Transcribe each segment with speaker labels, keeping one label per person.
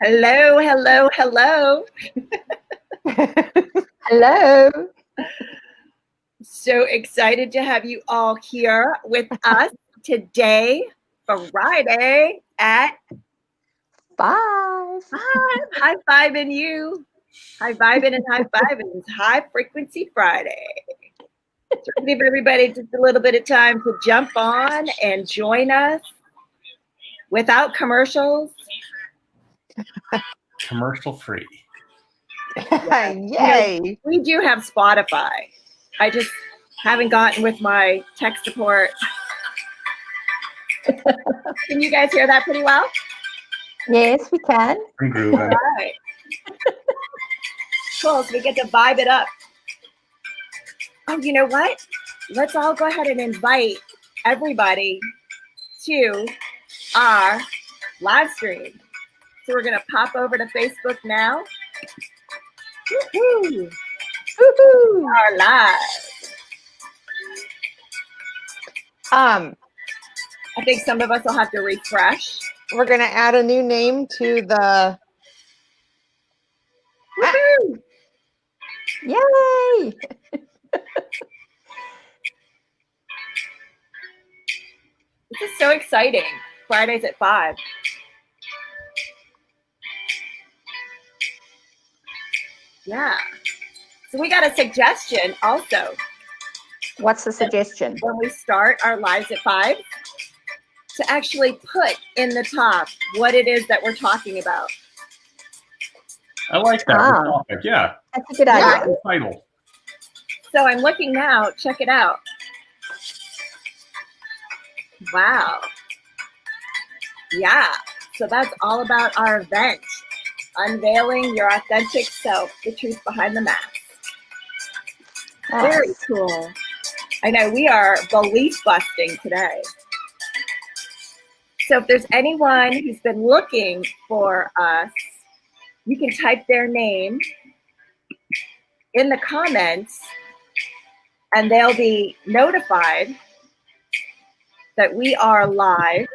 Speaker 1: Hello, hello, hello.
Speaker 2: Hello.
Speaker 1: So excited to have you all here with us today, Friday at
Speaker 2: 5.
Speaker 1: High Fiving You. High Vibing and High Fiving. High Frequency Friday. So give everybody just a little bit of time to jump on and join us without commercials.
Speaker 3: Commercial free.
Speaker 2: Yay.
Speaker 1: We do have Spotify. I just haven't gotten with my tech support. Can you guys hear that pretty well?
Speaker 2: Yes, we can.
Speaker 3: I'm grooving.
Speaker 1: All right. Cool. So we get to vibe it up. Oh, you know what? Let's all go ahead and invite everybody to our live stream. So we're going to pop over to Facebook now. Woohoo!
Speaker 2: Woohoo.
Speaker 1: Our live. I think some of us will have to refresh.
Speaker 4: We're going to add a new name to the...
Speaker 1: Woohoo!
Speaker 2: Yay.
Speaker 1: This is so exciting. Fridays at 5. Yeah. So we got a suggestion also.
Speaker 2: What's the suggestion?
Speaker 1: When we start our lives at 5, to actually put in the top what it is that we're talking about.
Speaker 3: I like that topic. Yeah.
Speaker 2: That's a good idea.
Speaker 3: Title.
Speaker 1: So I'm looking now. Check it out. Wow. Yeah. So that's all about our event. Unveiling your authentic self, the truth behind the mask. Very cool. I know we are belief busting today. So if there's anyone who's been looking for us, you can type their name in the comments and they'll be notified that we are live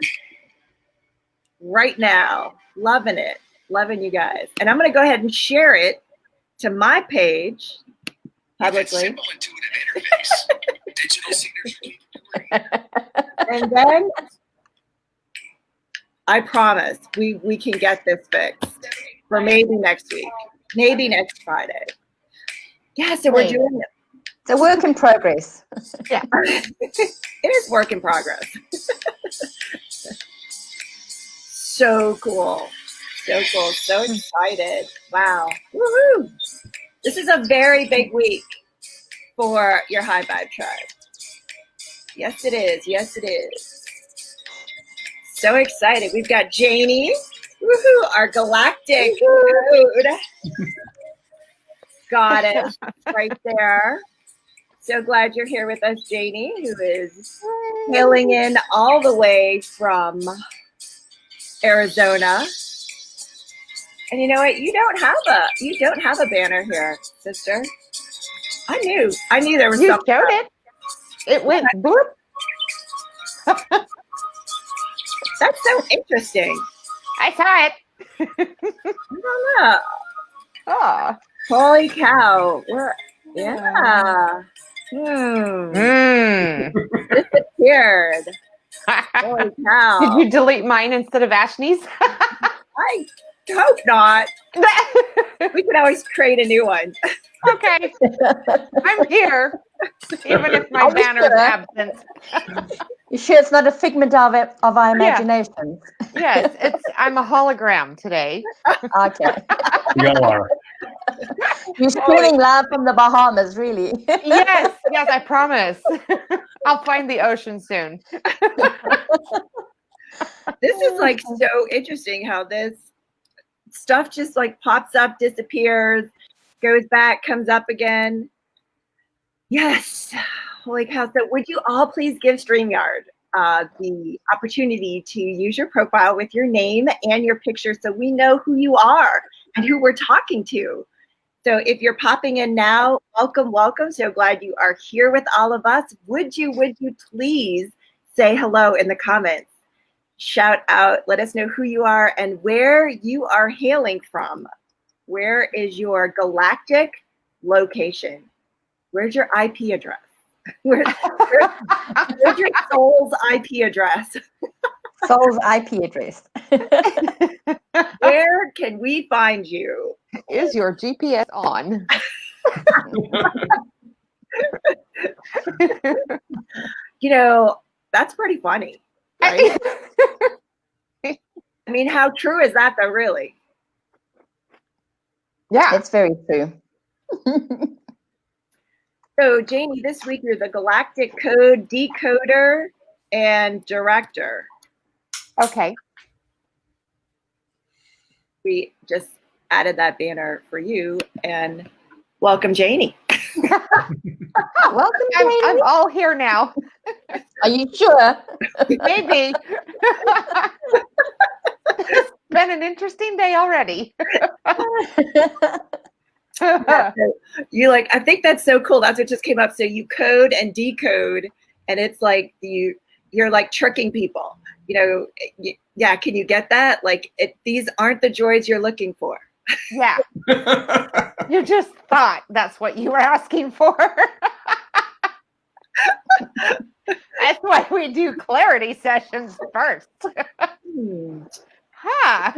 Speaker 1: right now. Loving it. Loving you guys. And I'm going to go ahead and share it to my page publicly.
Speaker 5: Simple, intuitive interface. Digital scenery.
Speaker 1: And then I promise we can get this fixed for maybe next week, maybe next Friday. Yeah, so we're doing it.
Speaker 2: It's a work in progress.
Speaker 4: Yeah.
Speaker 1: It is work in progress. So cool. So cool. So excited. Wow. Woohoo. This is a very big week for your High Vibe tribe. Yes, it is. Yes, it is. So excited. We've got Janie. Woohoo. Our galactic food. Got it. Right there. So glad you're here with us, Janie, who is hailing in all the way from Arizona. And you know what? You don't have a banner here, sister. I knew there was
Speaker 4: You
Speaker 1: something.
Speaker 4: showed it. It went bloop.
Speaker 1: That's so interesting.
Speaker 4: I saw it.
Speaker 1: I don't know.
Speaker 4: Oh.
Speaker 1: Holy cow. Yeah. Disappeared. Holy cow.
Speaker 4: Did you delete mine instead of Ashney's?
Speaker 1: I hope not. We can always create a new one.
Speaker 4: Okay. I'm here, even if my banner is absent.
Speaker 2: You sure it's not a figment of our imagination?
Speaker 4: Yes, I'm a hologram today.
Speaker 2: Okay.
Speaker 3: We all are.
Speaker 2: You're streaming live from the Bahamas, really.
Speaker 4: Yes, I promise. I'll find the ocean soon.
Speaker 1: This is like so interesting how this stuff just like pops up, disappears, goes back, comes up again. Yes. Holy cow. So would you all please give StreamYard the opportunity to use your profile with your name and your picture so we know who you are and who we're talking to. So if you're popping in now, welcome, welcome. So glad you are here with all of us. Would you please say hello in the comments? shout out. Let us know who you are and where you are hailing from. Where is your galactic location? Where's your IP address? Where's your soul's IP address?
Speaker 2: Soul's IP address.
Speaker 1: Where can we find you?
Speaker 4: Is your GPS on?
Speaker 1: You know, that's pretty funny, right? I mean, how true is that though, really?
Speaker 4: Yeah.
Speaker 2: It's very true.
Speaker 1: So, Janie, this week you're the Galactic Code decoder and director.
Speaker 4: Okay.
Speaker 1: We just added that banner for you, and welcome, Janie.
Speaker 2: Welcome,
Speaker 4: I'm
Speaker 2: Janie.
Speaker 4: all here now.
Speaker 2: Are you sure?
Speaker 4: Maybe. It's been an interesting day already.
Speaker 1: You like, I think that's so cool. That's what just came up. So you code and decode, and it's like you're like tricking people. You know, yeah. Can you get that? Like, these aren't the droids you're looking for.
Speaker 4: Yeah. You just thought that's what you were asking for. That's why we do clarity sessions first. Huh.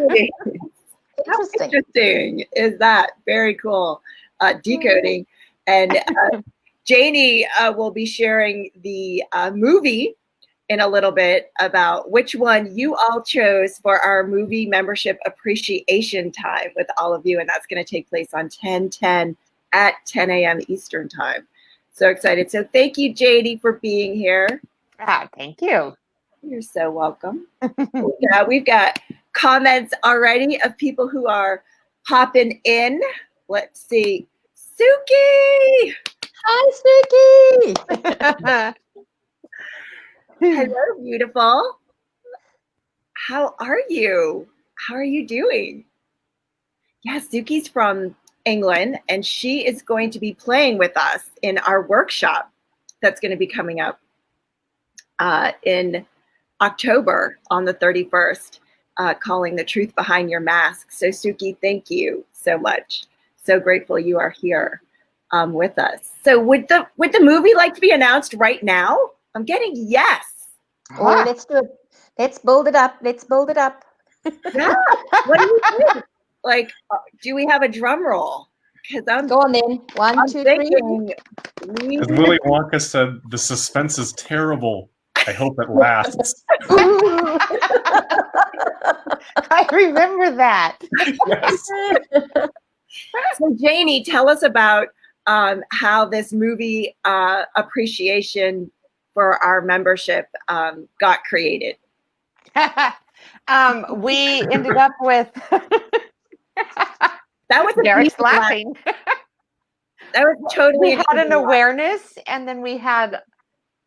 Speaker 1: How interesting is that? Very cool. Decoding. And Janie will be sharing the movie in a little bit about which one you all chose for our movie membership appreciation time with all of you. And that's going to take place on 10/10 at 10 a.m. Eastern time. So excited. So thank you, Janie, for being here.
Speaker 4: Thank you.
Speaker 1: You're so welcome. Yeah, we've got comments already of people who are popping in. Let's see. Suki!
Speaker 2: Hi, Suki!
Speaker 1: Hello, beautiful. How are you? How are you doing? Yeah, Suki's from England, and she is going to be playing with us in our workshop that's going to be coming up in October on the 31st, calling The Truth Behind Your Mask. So Suki, thank you so much. So grateful you are here with us. So would the movie like to be announced right now? I'm getting yes.
Speaker 2: Oh, let's do it. Let's build it up. Let's build it up.
Speaker 1: Yeah. What do you think? Like, do we have a drum roll? Because I'm
Speaker 2: Go on then. One,
Speaker 1: I'm
Speaker 2: two, three.
Speaker 1: thinking
Speaker 3: As Willy Wonka said, the suspense is terrible. I hope it lasts.
Speaker 4: I remember that.
Speaker 3: Yes.
Speaker 1: So Janie, tell us about how this movie appreciation for our membership got created.
Speaker 4: We ended up with
Speaker 1: That was a
Speaker 4: Derek's
Speaker 1: deep laugh.
Speaker 4: laughing.
Speaker 1: That was totally
Speaker 4: We had an awareness, and then we had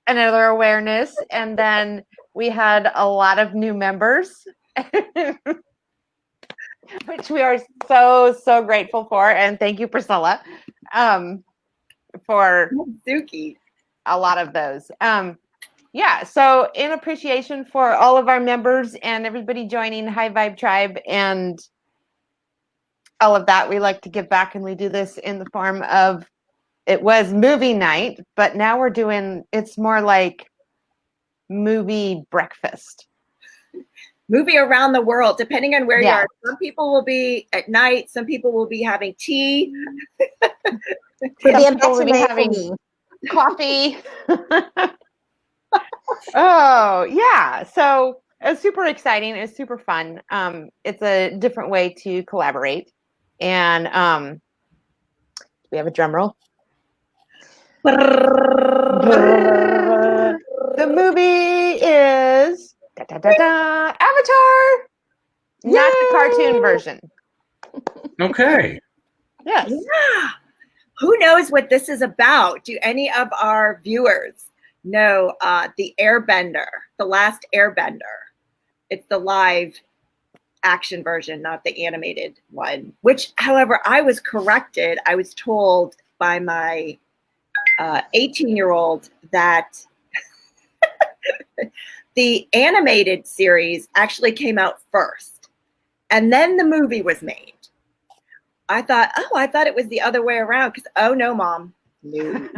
Speaker 4: another awareness, and then we had a lot of new members, which we are so grateful for. And thank you, Priscilla, for
Speaker 1: Suki.
Speaker 4: a lot of those. Yeah, so in appreciation for all of our members and everybody joining High Vibe Tribe and all of that, we like to give back, and we do this in the form of, it was movie night, but now we're doing, it's more like movie breakfast.
Speaker 1: Movie around the world, depending on where you
Speaker 4: Yeah.
Speaker 1: are. Some people will be at night. Some people will be having tea.
Speaker 2: Could be a
Speaker 4: people will be
Speaker 2: matinee for
Speaker 4: having
Speaker 2: me.
Speaker 4: coffee. Oh, yeah. So it's super exciting. It's super fun. It's a different way to collaborate. And do we have a drum roll? The movie is Avatar, not the cartoon version.
Speaker 3: Okay.
Speaker 4: Yes.
Speaker 1: Yeah. Who knows what this is about? Do any of our viewers know the Airbender, The Last Airbender? It's the live action version, not the animated one, which, however, I was corrected. I was told by my 18-year-old that the animated series actually came out first, and then the movie was made. I thought it was the other way around because, oh no, Mom. No.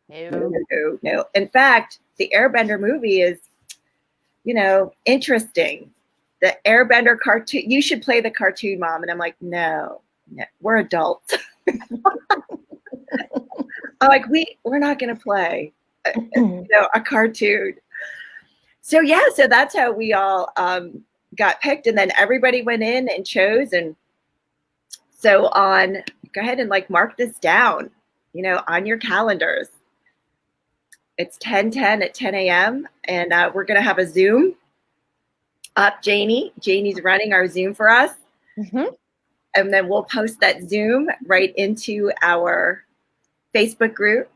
Speaker 1: No. In fact, the Airbender movie is, interesting. The Airbender cartoon, you should play the cartoon, Mom. And I'm like, no, we're adults. I'm like, we're not going to play a cartoon. So so that's how we all got picked, and then everybody went in and chose. And so go ahead and mark this down, on your calendars. It's 10:10 at 10 a.m. and we're gonna have a Zoom up. Janie's running our Zoom for us, and then we'll post that Zoom right into our Facebook group.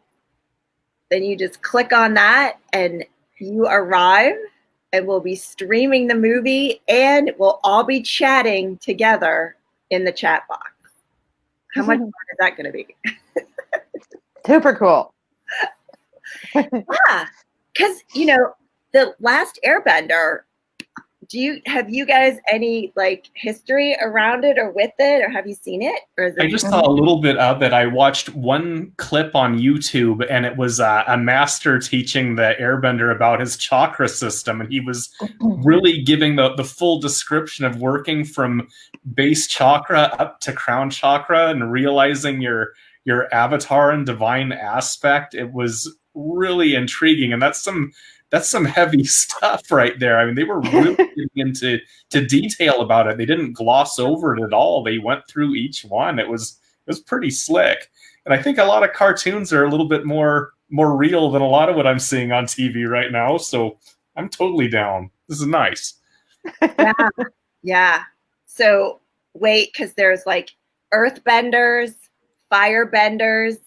Speaker 1: Then you just click on that and you arrive, and we'll be streaming the movie, and we'll all be chatting together in the chat box. How much fun is that going to be?
Speaker 4: Super cool.
Speaker 1: Yeah, because the last Airbender. Have you guys any history around it or with it, or have you seen it? Or is it?
Speaker 3: I just saw a little bit of it. I watched one clip on YouTube, and it was a master teaching the Airbender about his chakra system, and he was really giving the full description of working from base chakra up to crown chakra and realizing your avatar and divine aspect. It was really intriguing, and that's some heavy stuff right there. I mean, they were really getting into detail about it. They didn't gloss over it at all. They went through each one. It was pretty slick. And I think a lot of cartoons are a little bit more real than a lot of what I'm seeing on TV right now. So I'm totally down. This is nice.
Speaker 1: Yeah. So wait, because there's earthbenders, firebenders,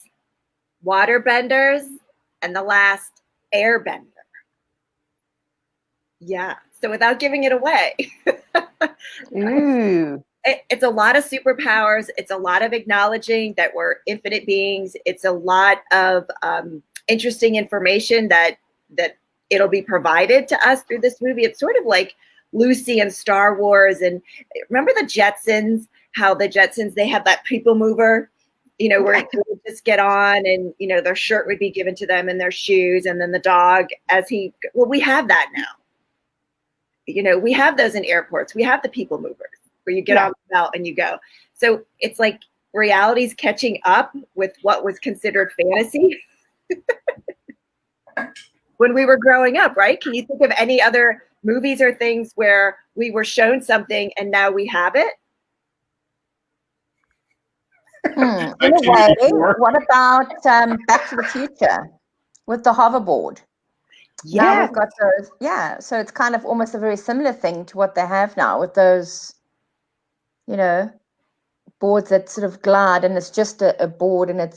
Speaker 1: waterbenders, and the last airbender. Yeah. So without giving it away, it's a lot of superpowers. It's a lot of acknowledging that we're infinite beings. It's a lot of interesting information that it'll be provided to us through this movie. It's sort of like Lucy and Star Wars. And remember the Jetsons, how the Jetsons, they had that people mover, where they would just get on and, their shirt would be given to them and their shoes. And then the dog we have that now. We have those in airports. We have the people movers where you get on the belt and you go. So it's like reality's catching up with what was considered fantasy when we were growing up, right? Can you think of any other movies or things where we were shown something and now we have it?
Speaker 2: In a way, what about Back to the Future with the hoverboard? Now we've got those. Yeah, so it's kind of almost a very similar thing to what they have now with those, boards that sort of glide, and it's just a board, and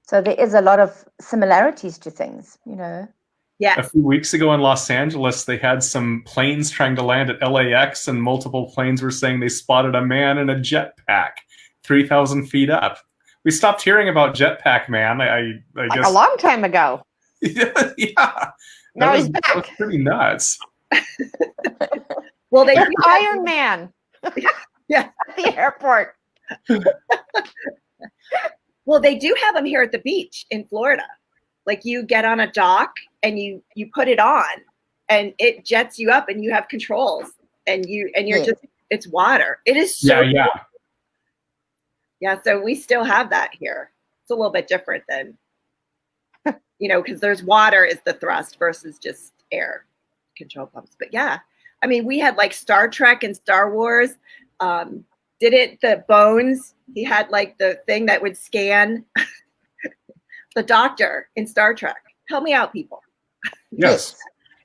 Speaker 2: so there is a lot of similarities to things,
Speaker 1: Yeah.
Speaker 3: A few weeks ago in Los Angeles, they had some planes trying to land at LAX, and multiple planes were saying they spotted a man in a jetpack 3,000 feet up. We stopped hearing about Jetpack Man, I guess.
Speaker 4: A long time ago.
Speaker 3: Yeah.
Speaker 4: Now he's back.
Speaker 3: That was pretty nuts.
Speaker 1: Well, they
Speaker 4: Iron Man.
Speaker 1: Yeah.
Speaker 4: At the airport.
Speaker 1: Well, they do have them here at the beach in Florida. You get on a dock and you put it on, and it jets you up, and you have controls, and you're just, it's water. It is so cool. Yeah. So we still have that here. It's a little bit different than, because there's water is the thrust versus just air control pumps. But yeah, I mean, we had Star Trek and Star Wars. The Bones, he had the thing that would scan the doctor in Star Trek. Help me out, people.
Speaker 3: Yes.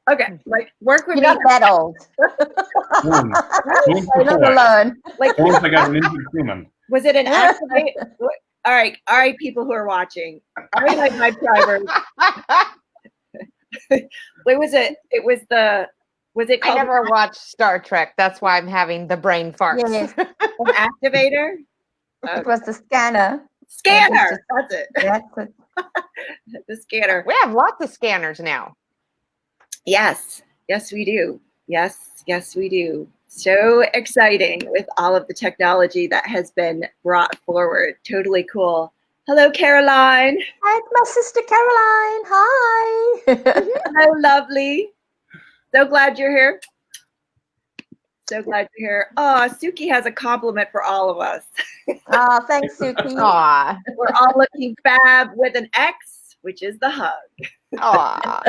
Speaker 1: Okay, work with
Speaker 2: You're
Speaker 1: me.
Speaker 2: not that old. You're not alone.
Speaker 3: I got an injured human.
Speaker 1: Was it an activate? All right, people who are watching. All right, my drivers. What was it? Was it called?
Speaker 4: I never watched Star Trek. That's why I'm having the brain farts.
Speaker 2: Yes.
Speaker 1: An activator?
Speaker 2: It was the scanner.
Speaker 1: Scanner. That's it.
Speaker 2: That's it.
Speaker 1: The scanner.
Speaker 4: We have lots of scanners now.
Speaker 1: Yes. Yes, we do. Yes, we do. So exciting with all of the technology that has been brought forward. Totally cool. Hello, Caroline.
Speaker 2: Hi, my sister Caroline. Hi.
Speaker 1: Hello, lovely. So glad you're here. So glad you're here. Oh, Suki has a compliment for all of us.
Speaker 2: Oh, thanks, Suki.
Speaker 4: Aw.
Speaker 1: We're all looking fab with an X, which is the hug.
Speaker 4: Aw.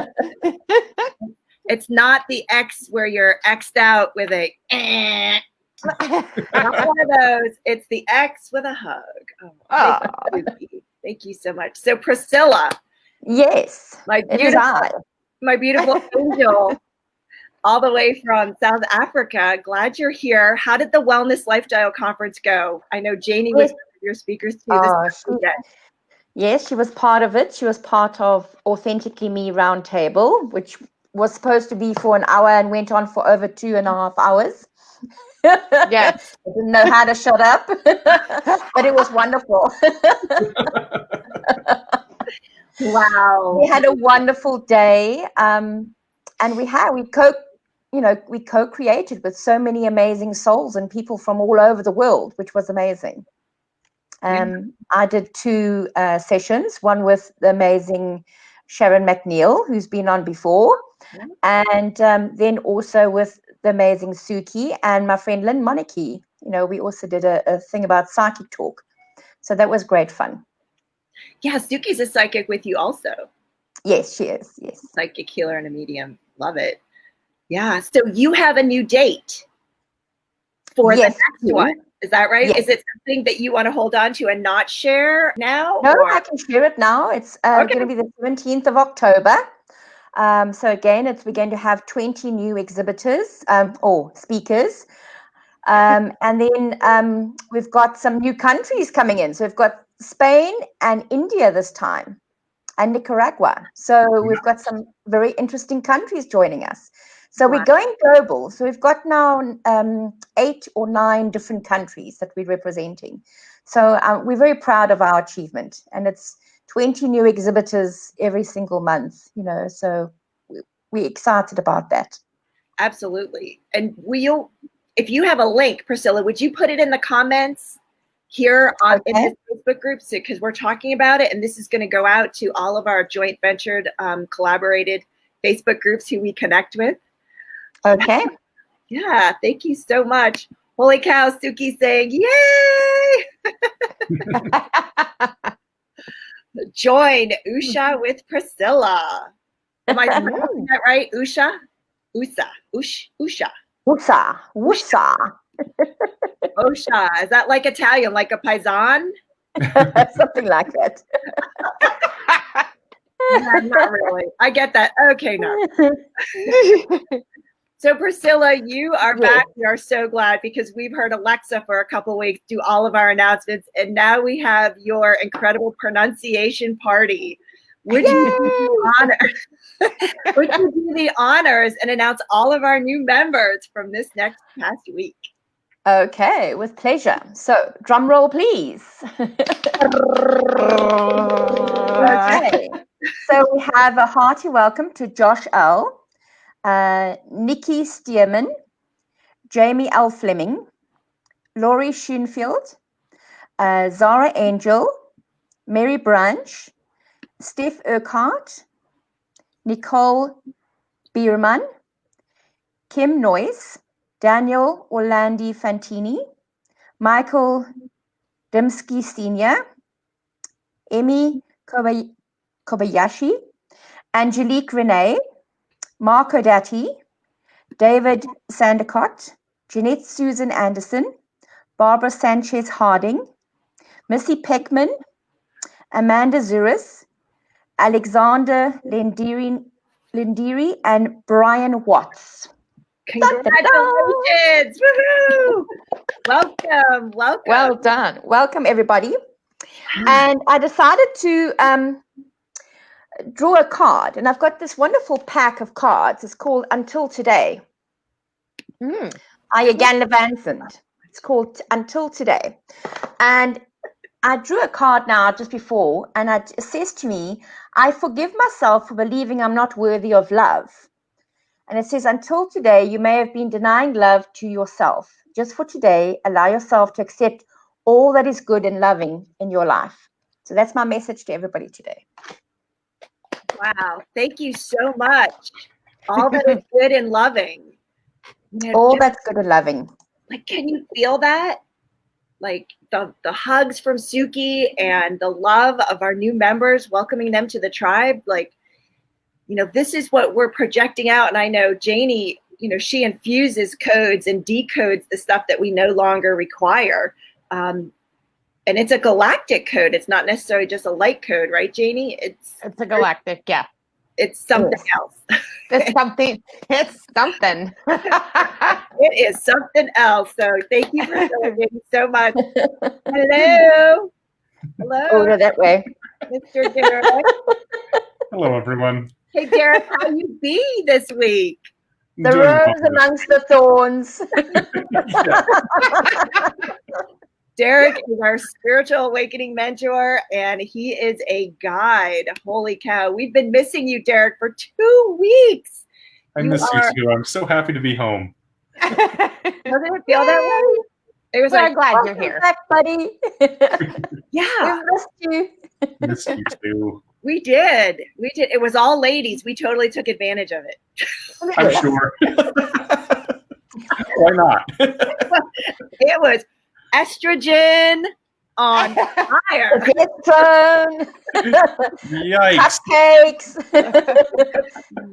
Speaker 1: It's not the X where you're X'd out with a not one of those. It's the X with a hug. Oh, thank you, Suki. Thank you so much. So Priscilla,
Speaker 2: Yes,
Speaker 1: my
Speaker 2: it is I.
Speaker 1: beautiful angel, all the way from South Africa. Glad you're here. How did the Wellness Lifestyle Conference go? I know Janie was one of your speakers too.
Speaker 2: Yes, she was part of it. She was part of Authentically Me Roundtable, which was supposed to be for an hour and went on for over 2.5 hours.
Speaker 4: Yes.
Speaker 2: I didn't know how to shut up, but it was wonderful.
Speaker 1: Wow.
Speaker 2: We had a wonderful day, and we co-created with so many amazing souls and people from all over the world, which was amazing. I did 2 sessions, one with the amazing Sharon McNeil, who's been on before, and then also with the amazing Suki and my friend Lynn Monarchy. We also did a thing about psychic talk. So that was great fun.
Speaker 1: Yeah, Suki's a psychic with you also.
Speaker 2: Yes, she is. Yes.
Speaker 1: Psychic healer and a medium. Love it. Yeah. So you have a new date for the next one. Is that right?
Speaker 2: Yes.
Speaker 1: Is it something that you want to hold on to and not share now?
Speaker 2: No, I can share it now. It's going to be the 17th of October. So again, we're going to have 20 new exhibitors or speakers. And then we've got some new countries coming in. So we've got Spain and India this time, and Nicaragua. So we've got some very interesting countries joining us. So we're going global. So we've got now 8 or 9 different countries that we're representing. So we're very proud of our achievement. And it's 20 new exhibitors every single month, so we're excited about that.
Speaker 1: Absolutely. And if you have a link, Priscilla, would you put it in the comments here in this Facebook group? Because we're talking about it, and this is going to go out to all of our joint ventured, collaborated Facebook groups who we connect with.
Speaker 2: Okay.
Speaker 1: Yeah, thank you so much. Holy cow, Suki saying, yay! Join Usha with Priscilla. Am I pronouncing that right? Usha? Usha. Usha.
Speaker 2: Usha.
Speaker 1: Osha. Is that like Italian, like a paisan?
Speaker 2: Something like that.
Speaker 1: Yeah, not really. I get that. Okay, no. So Priscilla, you are back. We are so glad because we've heard Alexa for a couple of weeks do all of our announcements, and now we have your incredible pronunciation party. Would you do the honors and announce all of our new members from this next past week?
Speaker 2: Okay, with pleasure. So, drum roll, please. Okay. So we have a hearty welcome to Josh L., Nikki Stearman, Jamie L. Fleming, Laurie Schoenfield, Zara Angel, Mary Branch, Steph Urquhart, Nicole Bierman, Kim Noyce, Daniel Orlandi Fantini, Michael Dimsky Sr., Emi Kobayashi, Angelique Renee, Mark Odati, David Sandicott, Jeanette Susan Anderson, Barbara Sanchez Harding, Missy Peckman, Amanda Zuris, Alexander Lindiri, and Brian Watts.
Speaker 1: Congratulations! Woohoo! Welcome.
Speaker 2: Well done. Welcome, everybody. And I decided to draw a card, and I've got this wonderful pack of cards. It's called Until Today. Again, Vincent. It's called Until Today. And I drew a card now just before, and it says to me, I forgive myself for believing I'm not worthy of love. And it says, until today, you may have been denying love to yourself. Just for today, allow yourself to accept all that is good and loving in your life. So that's my message to everybody today.
Speaker 1: Wow. Thank you so much. All that is good and loving.
Speaker 2: All that's good and loving.
Speaker 1: Like, can you feel that? Like the hugs from Suki and the love of our new members, welcoming them to the tribe. Like, this is what we're projecting out. And I know Janie, she infuses codes and decodes the stuff that we no longer require. And it's a galactic code. It's not necessarily just a light code, right, Janie? It's
Speaker 4: a galactic, yeah.
Speaker 1: It's something else.
Speaker 4: It's something. It's something.
Speaker 1: It is something else. So thank you for joining so much. Hello. Hello.
Speaker 2: Over that way.
Speaker 1: Mr. Derek.
Speaker 3: Hello, everyone.
Speaker 1: Hey, Derek, how you be this week?
Speaker 2: The rose amongst the thorns.
Speaker 1: Derek is our spiritual awakening mentor, and he is a guide. Holy cow. We've been missing you, Derek, for 2 weeks.
Speaker 3: I miss you too. I'm so happy to be home.
Speaker 1: Doesn't it feel that way? It was
Speaker 4: I'm glad you're here.
Speaker 2: Back, buddy.
Speaker 1: Yeah.
Speaker 2: We missed you.
Speaker 3: Miss you too.
Speaker 1: We did. It was all ladies. We totally took advantage of it.
Speaker 3: I'm sure. Why not?
Speaker 1: It was estrogen on fire.
Speaker 3: Yikes.
Speaker 2: Cupcakes.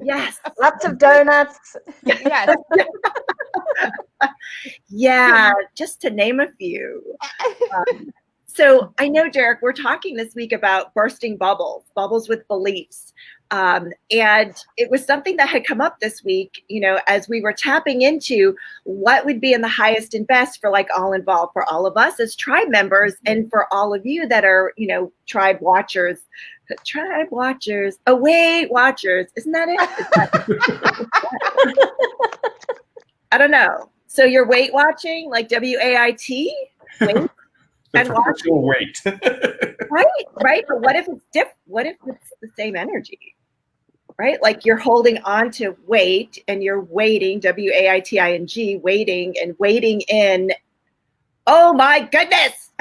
Speaker 1: Yes.
Speaker 2: Lots of donuts.
Speaker 4: Yes.
Speaker 1: Yeah, just to name a few. So I know, Derek, we're talking this week about bursting bubbles with beliefs. And it was something that had come up this week, as we were tapping into what would be in the highest and best for like all involved, for all of us as tribe members, and for all of you that are, tribe watchers, Weight Watchers. Isn't that it? I don't know. So you're weight watching, like WAIT? Wait.
Speaker 3: The perpetual weight.
Speaker 1: Right. But what if it's different? What if it's the same energy? Right? Like you're holding on to weight and you're waiting, WAITING, waiting and waiting in, oh my goodness.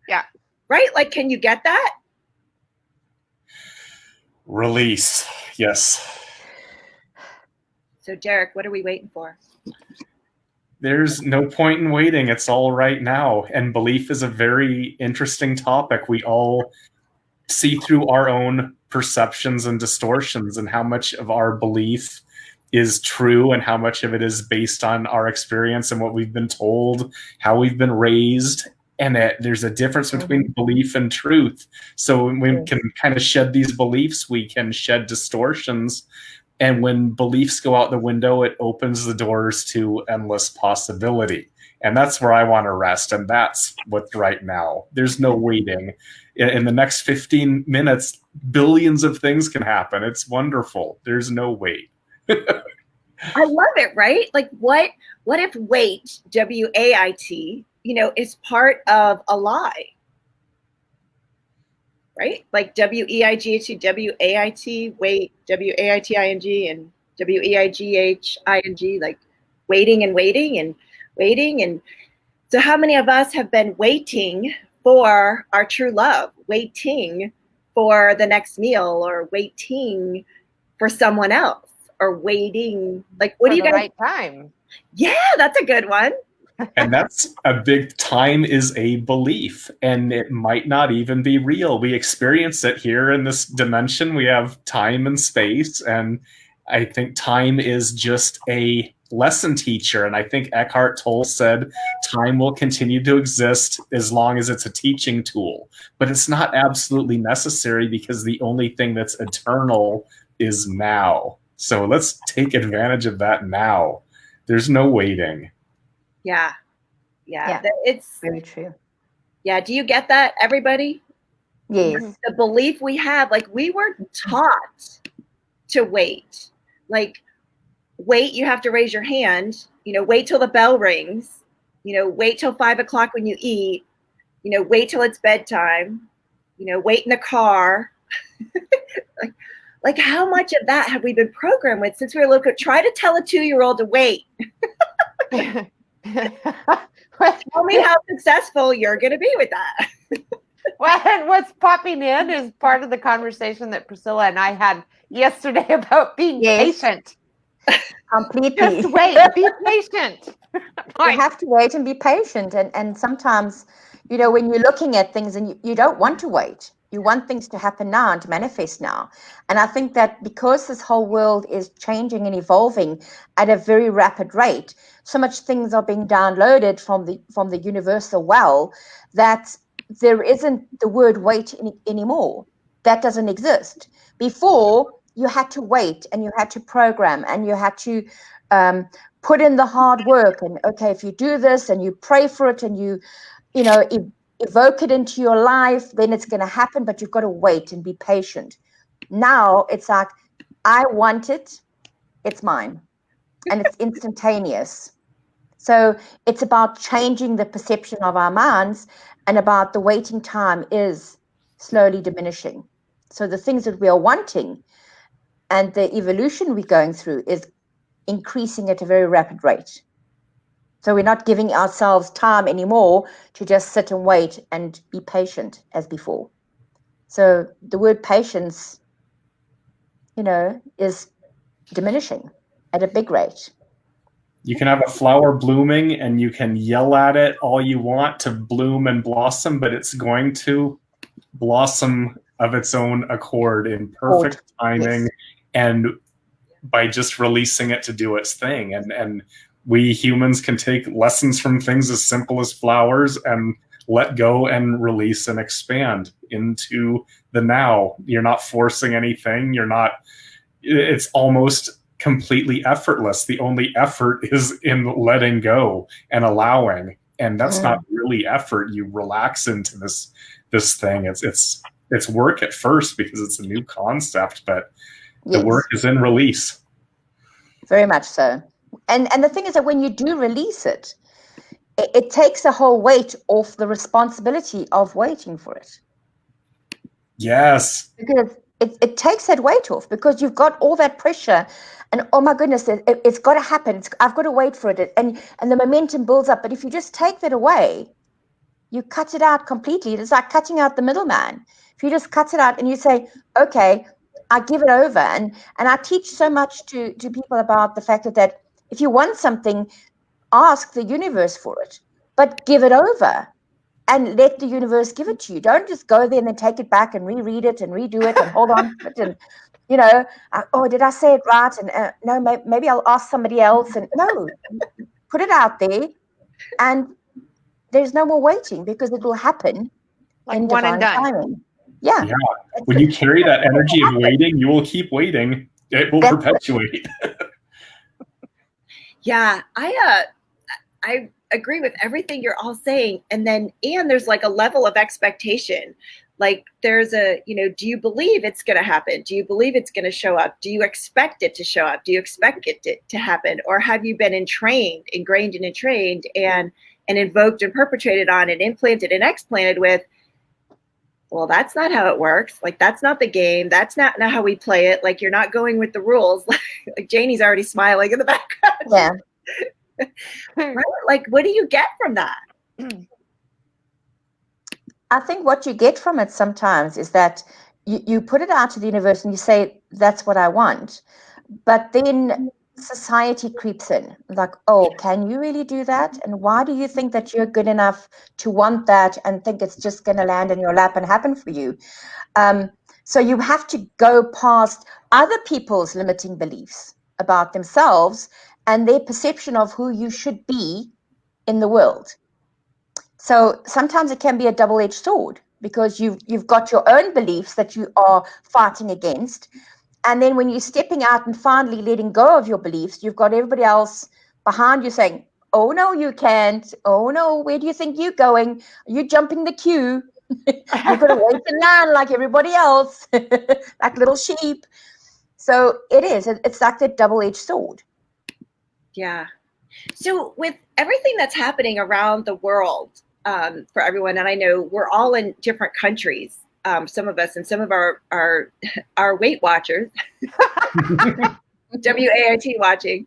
Speaker 4: Yeah.
Speaker 1: Right? Like, can you get that?
Speaker 3: Release. Yes.
Speaker 1: So Derek, what are we waiting for?
Speaker 3: There's no point in waiting. It's all right now. And belief is a very interesting topic. We all see through our own perceptions and distortions, and how much of our belief is true and how much of it is based on our experience and what we've been told, how we've been raised. And there's a difference between belief and truth. So when we can kind of shed these beliefs, we can shed distortions. And when beliefs go out the window, it opens the doors to endless possibility. And that's where I want to rest. And that's what's right now. There's no waiting. In the next 15 minutes, billions of things can happen. It's wonderful. There's no wait.
Speaker 1: I love it, right? Like what if wait, WAIT, is part of a lie? Right? Like WEIGH, WAIT, wait, WAITING, and WEIGHING, like waiting and waiting and waiting. And so how many of us have been waiting for our true love, waiting for the next meal, or waiting for someone else, or waiting, like, what do you guys?
Speaker 4: Right time.
Speaker 1: Yeah, that's a good one.
Speaker 3: And that's a big time is a belief, and it might not even be real. We experience it here in this dimension. We have time and space, and I think time is just a lesson teacher. And I think Eckhart Tolle said time will continue to exist as long as it's a teaching tool. But it's not absolutely necessary, because the only thing that's eternal is now. So let's take advantage of that now. There's no waiting.
Speaker 1: Yeah. It's
Speaker 2: very true.
Speaker 1: Yeah. Do you get that, everybody?
Speaker 2: Yes.
Speaker 1: The belief we have, like, we were taught to wait. Like, wait, you have to raise your hand, wait till the bell rings, wait till 5 o'clock when you eat, wait till it's bedtime, wait in the car. Like, how much of that have we been programmed with since we were little? Try to tell a 2-year-old to wait. Tell me how successful you're going to be with that.
Speaker 4: Well, and what's popping in is part of the conversation that Priscilla and I had yesterday about being patient.
Speaker 2: Completely.
Speaker 4: Just wait, be patient.
Speaker 2: You have to wait and be patient. And sometimes, you know, when you're looking at things and you don't want to wait, you want things to happen now and to manifest now. And I think that because this whole world is changing and evolving at a very rapid rate, so much things are being downloaded from the universal well that there isn't the word wait anymore. That doesn't exist. Before, you had to wait and you had to program and you had to put in the hard work, and okay, if you do this and you pray for it and you know, evoke it into your life, then it's going to happen, but you've got to wait and be patient. Now it's like, I want it, it's mine, and it's instantaneous. So it's about changing the perception of our minds, and about the waiting time is slowly diminishing. So the things that we are wanting and the evolution we're going through is increasing at a very rapid rate. So we're not giving ourselves time anymore to just sit and wait and be patient as before. So the word patience, you know, is diminishing at a big rate.
Speaker 3: You can have a flower blooming and you can yell at it all you want to bloom and blossom, but it's going to blossom of its own accord in perfect timing, and by just releasing it to do its thing. And we humans can take lessons from things as simple as flowers and let go and release and expand into the now. You're not forcing anything. It's almost completely effortless. The only effort is in letting go and allowing. And that's not really effort. You relax into this thing. It's work at first because it's a new concept, but the work is in release.
Speaker 2: Very much so. And the thing is that when you do release it, it takes a whole weight off the responsibility of waiting for it.
Speaker 3: Yes.
Speaker 2: Because it takes that weight off, because you've got all that pressure and, oh my goodness, it's got to happen. I've got to wait for it. And the momentum builds up. But if you just take that away, you cut it out completely. It's like cutting out the middleman. If you just cut it out and you say, okay, I give it over. And I teach so much to people about the fact that if you want something, ask the universe for it, but give it over and let the universe give it to you. Don't just go there and then take it back and reread it and redo it and hold on to it. And, you know, oh, did I say it right? And no, maybe I'll ask somebody else. And no, put it out there, and there's no more waiting, because it will happen
Speaker 4: like
Speaker 2: in
Speaker 4: one
Speaker 2: divine
Speaker 4: and done.
Speaker 2: timing. Yeah.
Speaker 3: When you carry that energy of waiting, you will keep waiting. It will perpetuate.
Speaker 1: Yeah, I agree with everything you're all saying. And there's like a level of expectation. Like there's do you believe it's going to happen? Do you believe it's going to show up? Do you expect it to show up? Do you expect it to happen? Or have you been ingrained and entrained and invoked and perpetrated on and implanted and explanted with, well, that's not how it works. Like, that's not the game. That's not how we play it. Like, you're not going with the rules. Like Janie's already smiling in the background.
Speaker 2: Yeah.
Speaker 1: Right? Like, what do you get from that?
Speaker 2: I think what you get from it sometimes is that you put it out to the universe and you say, that's what I want. But then society creeps in, like, oh, can you really do that? And why do you think that you're good enough to want that and think it's just going to land in your lap and happen for you? So you have to go past other people's limiting beliefs about themselves and their perception of who you should be in the world. So sometimes it can be a double-edged sword, because you've got your own beliefs that you are fighting against. And then when you're stepping out and finally letting go of your beliefs, you've got everybody else behind you saying, oh, no, you can't. Oh, no, where do you think you're going? Are you jumping the queue? You're going to wait in line like everybody else, like little sheep. So it's like that double-edged sword.
Speaker 1: Yeah. So with everything that's happening around the world, for everyone, and I know we're all in different countries, some of us and some of our Weight Watchers, WAIT watching,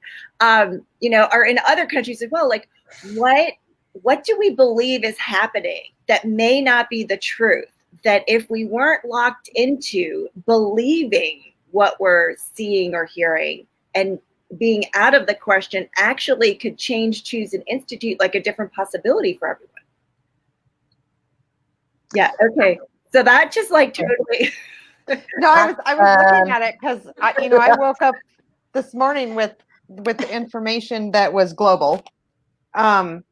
Speaker 1: you know, are in other countries as well. Like, what do we believe is happening that may not be the truth? That if we weren't locked into believing what we're seeing or hearing and being out of the question, actually could change, choose, and institute like a different possibility for everyone. Yeah. Okay. So that just like totally.
Speaker 4: No, I was looking at it because you know, I woke up this morning with the information that was global, and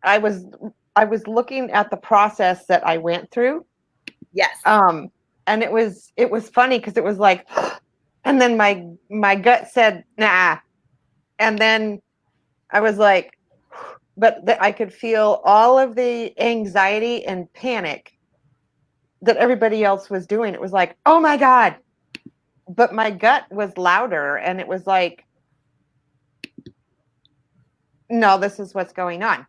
Speaker 4: I was looking at the process that I went through.
Speaker 1: Yes.
Speaker 4: And it was funny because it was like, and then my gut said nah, and then I was like, but I could feel all of the anxiety and panic that everybody else was doing. It was like, oh my God. But my gut was louder and it was like, no, this is what's going on.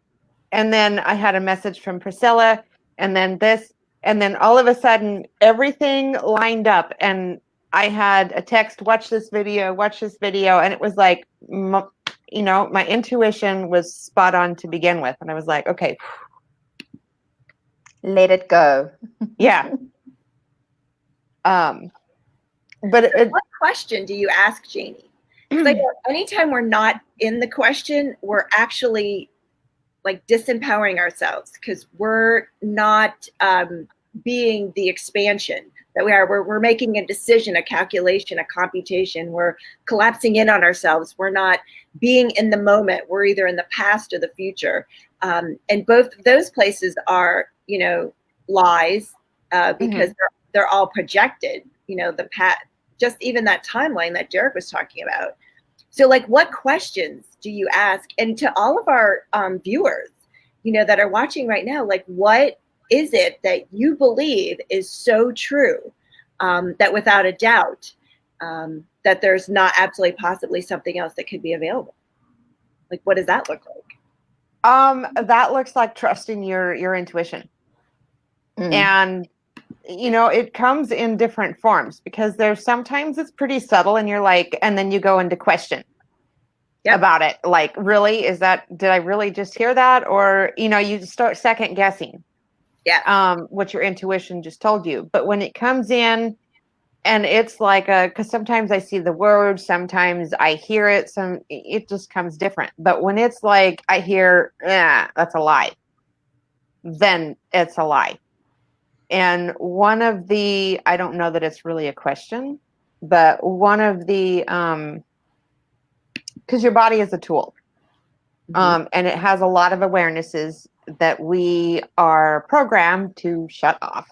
Speaker 4: And then I had a message from Priscilla and then this, and then all of a sudden everything lined up and I had a text, watch this video. And it was like, you know, my intuition was spot on to begin with. And I was like, okay,
Speaker 2: let it go.
Speaker 4: Yeah. But
Speaker 1: what question do you ask, Janie? Like anytime we're not in the question, we're actually like disempowering ourselves because we're not being the expansion that we are. We're making a decision, a calculation, a computation. We're collapsing in on ourselves. We're not being in the moment. We're either in the past or the future. And both of those places are, you know, lies because they're all projected, you know, the past, just even that timeline that Derek was talking about. So like, what questions do you ask? And to all of our viewers, you know, that are watching right now, like, what is it that you believe is so true that without a doubt that there's not absolutely possibly something else that could be available? Like, what does that look like?
Speaker 4: That looks like trusting your intuition. And you know, it comes in different forms because there's sometimes it's pretty subtle and you're like, and then you go into question about it. Like, really, did I really just hear that? Or, you know, you start second guessing what your intuition just told you. But when it comes in and it's like because sometimes I see the word, sometimes I hear it, it just comes different. But when it's like, I hear, that's a lie, then it's a lie. And one of the, I don't know that it's really a question, but one of the, because your body is a tool, and it has a lot of awarenesses that we are programmed to shut off.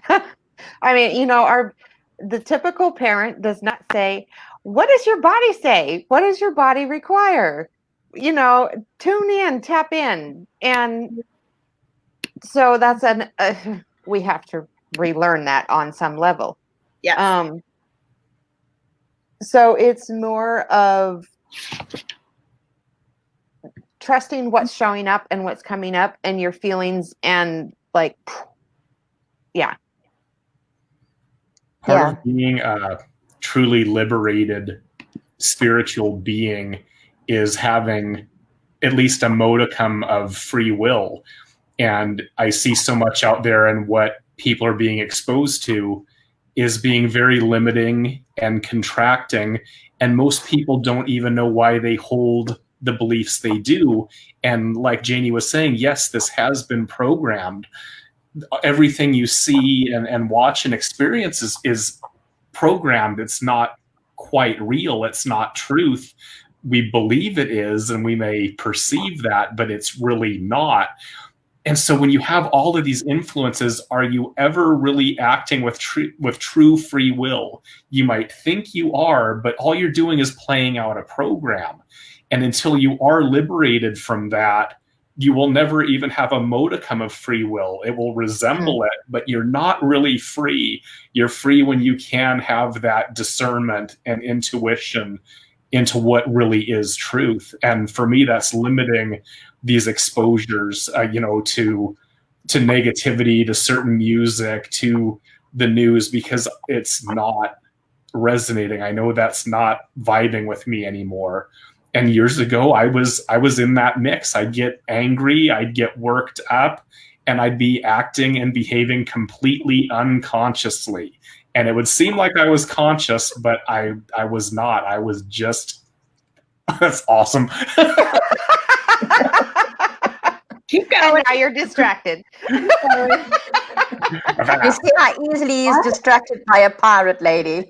Speaker 4: I mean, you know, the typical parent does not say, what does your body say? What does your body require? You know, tune in, tap in. And so that's we have to relearn that on some level.
Speaker 1: Yeah.
Speaker 4: So it's more of trusting what's showing up and what's coming up and your feelings and like,
Speaker 3: Part of being a truly liberated spiritual being is having at least a modicum of free will. And I see so much out there, and what people are being exposed to is being very limiting and contracting. And most people don't even know why they hold the beliefs they do. And like Janie was saying, yes, this has been programmed. Everything you see and watch and experience is programmed. It's not quite real. It's not truth. We believe it is, and we may perceive that, but it's really not. And so when you have all of these influences, are you ever really acting with true free will? You might think you are, but all you're doing is playing out a program. And until you are liberated from that, you will never even have a modicum of free will. It will resemble it, but you're not really free. You're free when you can have that discernment and intuition into what really is truth. And for me, that's limiting these exposures, you know, to negativity, to certain music, to the news, because it's not resonating. I know that's not vibing with me anymore. And years ago, I was in that mix. I'd get angry, I'd get worked up, and I'd be acting and behaving completely unconsciously. And it would seem like I was conscious, but I was not. I was just, that's awesome.
Speaker 1: Keep going.
Speaker 4: And now you're distracted.
Speaker 2: You see how easily he's distracted by a pirate lady.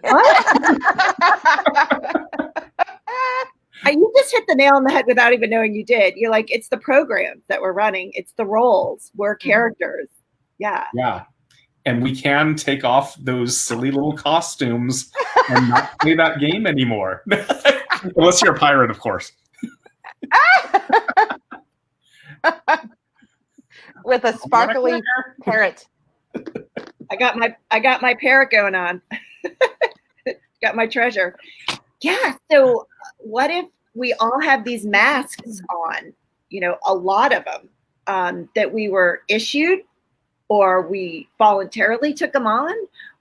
Speaker 1: You just hit the nail on the head without even knowing you did. You're like, it's the programs that we're running. It's the roles. We're characters. Yeah.
Speaker 3: Yeah. And we can take off those silly little costumes and not play that game anymore. Unless you're a pirate, of course.
Speaker 4: With a sparkly parrot.
Speaker 1: I got my parrot going on. Got my treasure. Yeah. So what if we all have these masks on, a lot of them, that we were issued, or we voluntarily took them on,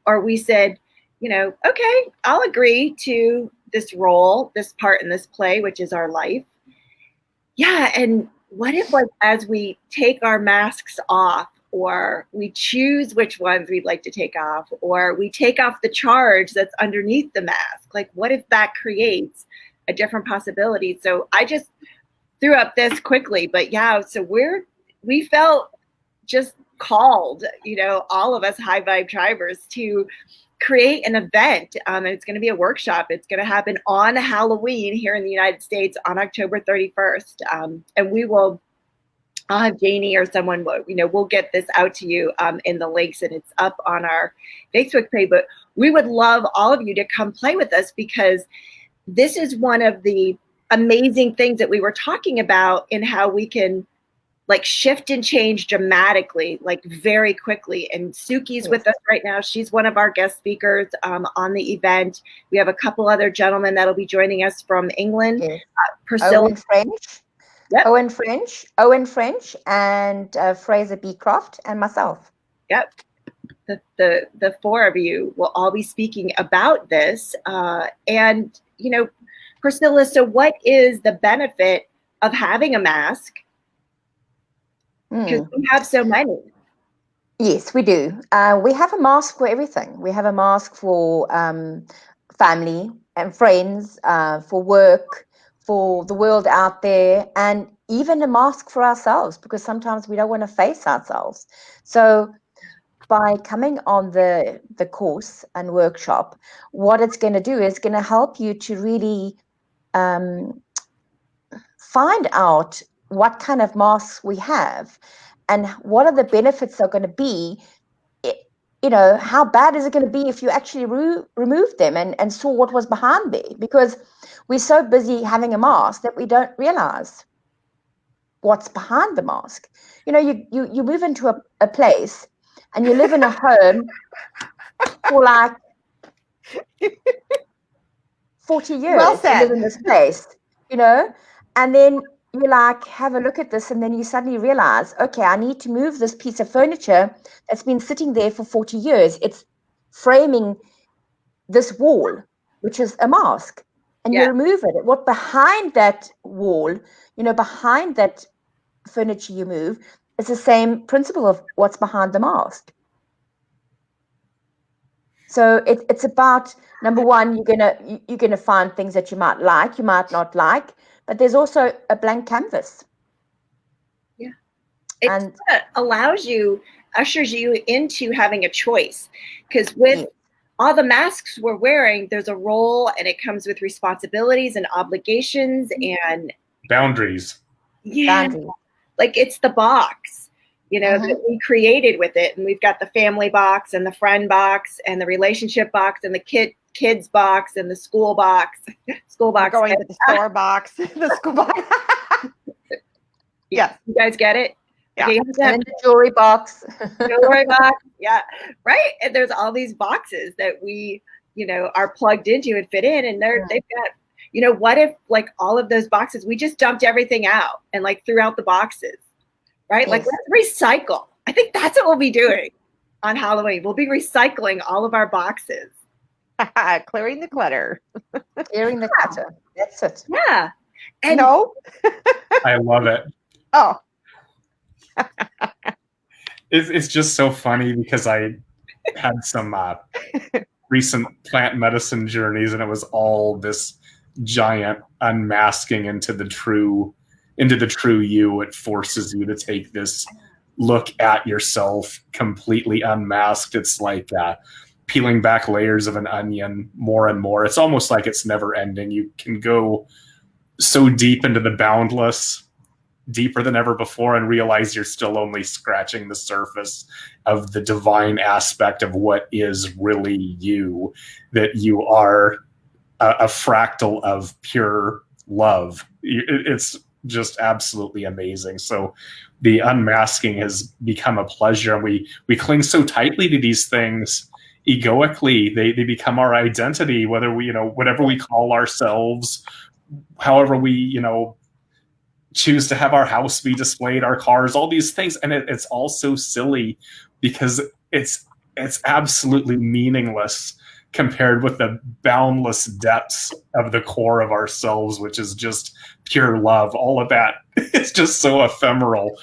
Speaker 1: or we said, okay, I'll agree to this role, this part in this play, which is our life. Yeah. And what if, like, as we take our masks off, or we choose which ones we'd like to take off, or we take off the charge that's underneath the mask, like, what if that creates a different possibility? So I just threw up this quickly, but yeah, so we felt just called, all of us High Vibe Tribers, to create an event. And it's going to be a workshop. It's going to happen on Halloween here in the United States on October 31st. And I'll have Janie or someone, we'll get this out to you in the links, and it's up on our Facebook page. But we would love all of you to come play with us, because this is one of the amazing things that we were talking about, in how we can, like, shift and change dramatically, like, very quickly. And Suki's with us right now. She's one of our guest speakers on the event. We have a couple other gentlemen that'll be joining us from England.
Speaker 2: Yes.
Speaker 1: Priscilla.
Speaker 2: Owen French. Yep. Owen French, and Fraser Beecroft, and myself.
Speaker 1: Yep. The four of you will all be speaking about this. And, Priscilla, so what is the benefit of having a mask? Because we have so many.
Speaker 2: Yes, we do. We have a mask for everything. We have a mask for family and friends, for work, for the world out there, and even a mask for ourselves, because sometimes we don't want to face ourselves. So by coming on the course and workshop, what it's going to do is going to help you to really find out what kind of masks we have, and what are the benefits are going to be. How bad is it going to be if you actually removed them and saw what was behind there? Because we're so busy having a mask that we don't realize what's behind the mask. You move into a place and you live in a home for like 40 years.
Speaker 4: Well said.
Speaker 2: You live in this place, and then you have a look at this, and then you suddenly realize, okay, I need to move this piece of furniture that's been sitting there for 40 years. It's framing this wall, which is a mask, and you remove it. What behind that wall, behind that furniture you move, is the same principle of what's behind the mask. So it's about, number one, you're gonna find things that you might like, you might not like, but there's also a blank canvas.
Speaker 1: Yeah. It ushers you into having a choice, because with all the masks we're wearing, there's a role, and it comes with responsibilities and obligations and
Speaker 3: boundaries.
Speaker 1: Yeah. Boundaries. Like, it's the box, that we created with it. And we've got the family box, and the friend box, and the relationship box, and the kids box, and the school box.
Speaker 4: Going to the store box. The school box.
Speaker 1: Yeah. You guys get it?
Speaker 4: Yeah.
Speaker 1: Okay,
Speaker 2: and the jewelry box.
Speaker 1: Jewelry box. Yeah. Right. And there's all these boxes that we, are plugged into and fit in. And they've got, what if, like, all of those boxes, we just dumped everything out and, like, threw out the boxes, right? Yes. Like, let's recycle. I think that's what we'll be doing on Halloween. We'll be recycling all of our boxes.
Speaker 4: Clearing the clutter.
Speaker 2: Clearing the clutter. That's it.
Speaker 1: Yeah. And
Speaker 4: no.
Speaker 3: I love it.
Speaker 4: Oh.
Speaker 3: It's just so funny because I had some recent plant medicine journeys, and it was all this giant unmasking into the true you. It forces you to take this look at yourself completely unmasked. It's like peeling back layers of an onion more and more. It's almost like it's never ending. You can go so deep into the boundless, deeper than ever before, and realize you're still only scratching the surface of the divine aspect of what is really you, that you are a fractal of pure love. It's just absolutely amazing. So the unmasking has become a pleasure, and we cling so tightly to these things egoically. They become our identity, whether we, whatever we call ourselves, however we, choose to have our house be displayed, our cars, all these things. And it's all so silly because it's absolutely meaningless compared with the boundless depths of the core of ourselves, which is just pure love. All of that is just so ephemeral.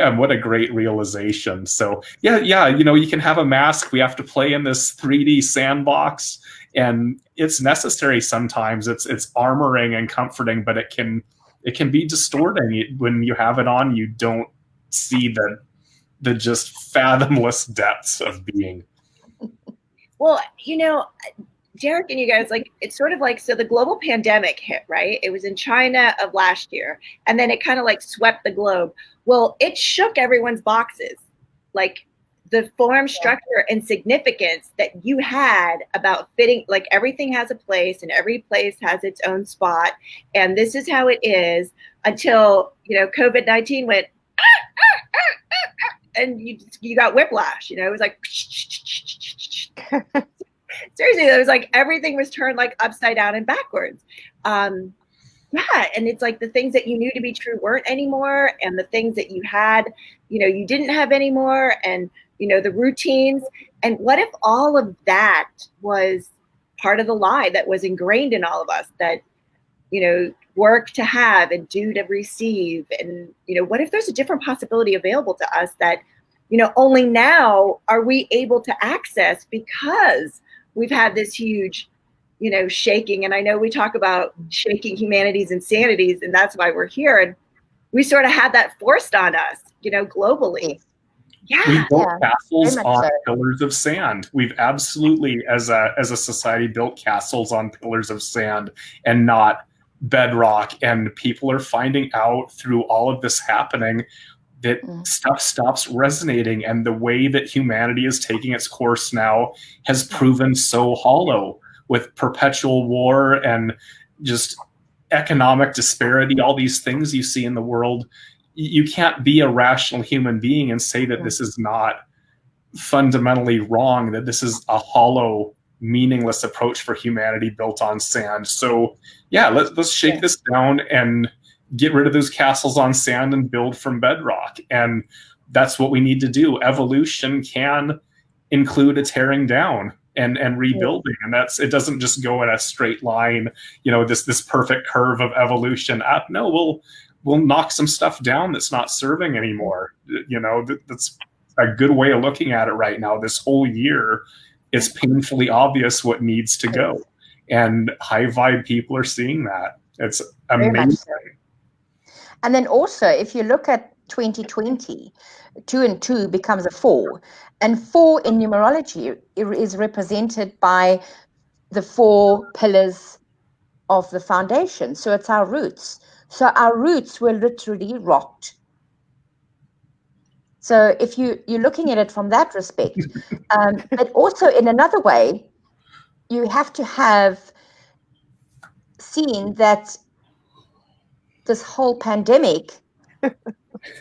Speaker 3: And what a great realization. So yeah, you can have a mask. We have to play in this 3D sandbox, and it's necessary sometimes. It's armoring and comforting, but it can be distorting. When you have it on, you don't see the just fathomless depths of being.
Speaker 1: Well, Derek and you guys, it's sort of like, so the global pandemic hit, right? It was in China of last year, and then it kind of swept the globe. Well, it shook everyone's boxes. The form, structure, and significance that you had about fitting, everything has a place and every place has its own spot. And this is how it is until, COVID-19 went, and you got whiplash, it was like, seriously, it was like everything was turned upside down and backwards. Yeah, and it's like the things that you knew to be true weren't anymore, and the things that you had, you didn't have anymore, and the routines. And what if all of that was part of the lie that was ingrained in all of us, that work to have and do to receive? And what if there's a different possibility available to us that only now are we able to access, because we've had this huge shaking. And I know we talk about shaking humanity's insanities, and that's why we're here. And we sort of had that forced on us, globally. Yeah.
Speaker 3: We built castles on pillars of sand. We've absolutely, as a society, built castles on pillars of sand and not bedrock. And people are finding out through all of this happening that stuff stops resonating. And the way that humanity is taking its course now has proven so hollow, with perpetual war and just economic disparity, all these things you see in the world. You can't be a rational human being and say that this is not fundamentally wrong, that this is a hollow, meaningless approach for humanity built on sand. So yeah, let's shake this down and get rid of those castles on sand and build from bedrock. And that's what we need to do. Evolution can include a tearing down and rebuilding, and it doesn't just go in a straight line, this perfect curve of evolution up. No, we'll knock some stuff down that's not serving anymore. That's a good way of looking at it right now. This whole year, it's painfully obvious what needs to go, and high vibe people are seeing that. It's amazing. So.
Speaker 2: And then also, if you look at 2020, 2 and 2 becomes a 4. And 4 in numerology is represented by the 4 pillars of the foundation. So it's our roots. So our roots were literally rocked. So if you're looking at it from that respect, but also in another way, you have to have seen that this whole pandemic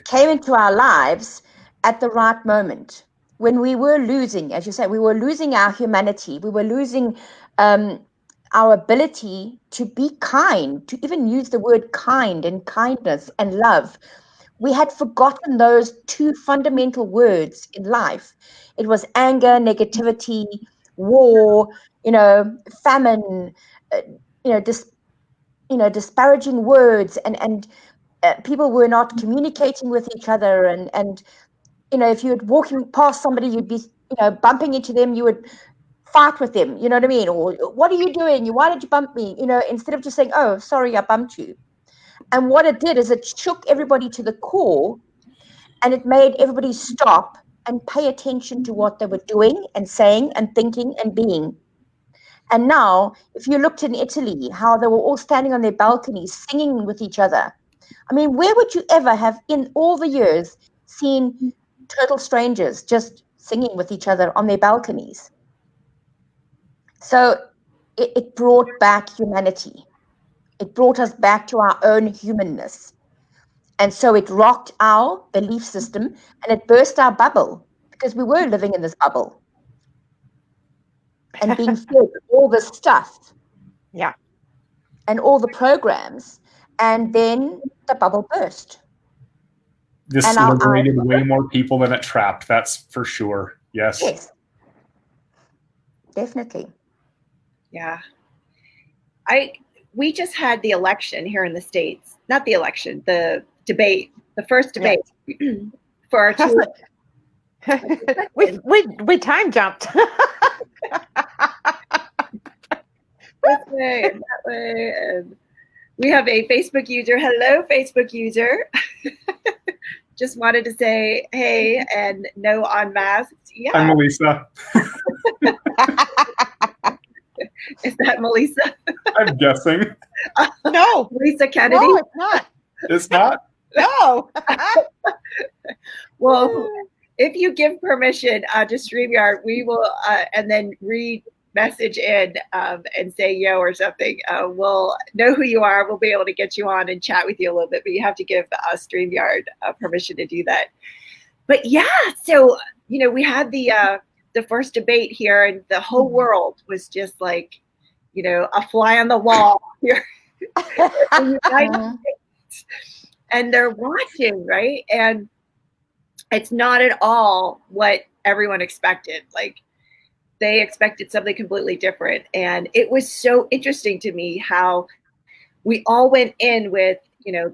Speaker 2: came into our lives at the right moment, when we were losing, as you say, we were losing our humanity. We were losing our ability to be kind, to even use the word kind and kindness and love. we had forgotten those two fundamental words in life. It was anger, negativity, war, famine, disparaging words, and people were not communicating with each other. And if you were walking past somebody, you'd be, bumping into them, you would fight with them, you know what I mean? Or what are you doing? Why did you bump me? Instead of just saying, oh, sorry, I bumped you. And what it did is it shook everybody to the core, and it made everybody stop and pay attention to what they were doing and saying and thinking and being. And now, if you looked in Italy, how they were all standing on their balconies singing with each other. I mean, where would you ever have in all the years seen total strangers just singing with each other on their balconies? So it brought back humanity. It brought us back to our own humanness. And so it rocked our belief system, and it burst our bubble, because we were living in this bubble and being fed all this stuff.
Speaker 4: Yeah.
Speaker 2: And all the programs. And then the bubble burst.
Speaker 3: This liberated way more people than it trapped. That's for sure. Yes.
Speaker 2: Yes. Definitely.
Speaker 1: Yeah. We just had the election here in the States. Not the election, the debate, the first debate for our two.
Speaker 4: we time jumped.
Speaker 1: This way and that way. And we have a Facebook user. Hello, Facebook user. Just wanted to say hey and no unmasked. Yeah.
Speaker 3: I'm Melissa.
Speaker 1: Is that Melissa?
Speaker 3: I'm guessing.
Speaker 4: No.
Speaker 1: Melissa Kennedy?
Speaker 4: No, it's not.
Speaker 3: It's not?
Speaker 4: No.
Speaker 1: Well, if you give permission to StreamYard, we will, and then read message in and say yo or something. We'll know who you are. We'll be able to get you on and chat with you a little bit, but you have to give StreamYard permission to do that. But yeah, so, we had the first debate here, and the whole world was just like, a fly on the wall here. And they're watching, right? And it's not at all what everyone expected. Like, they expected something completely different. And it was so interesting to me how we all went in with,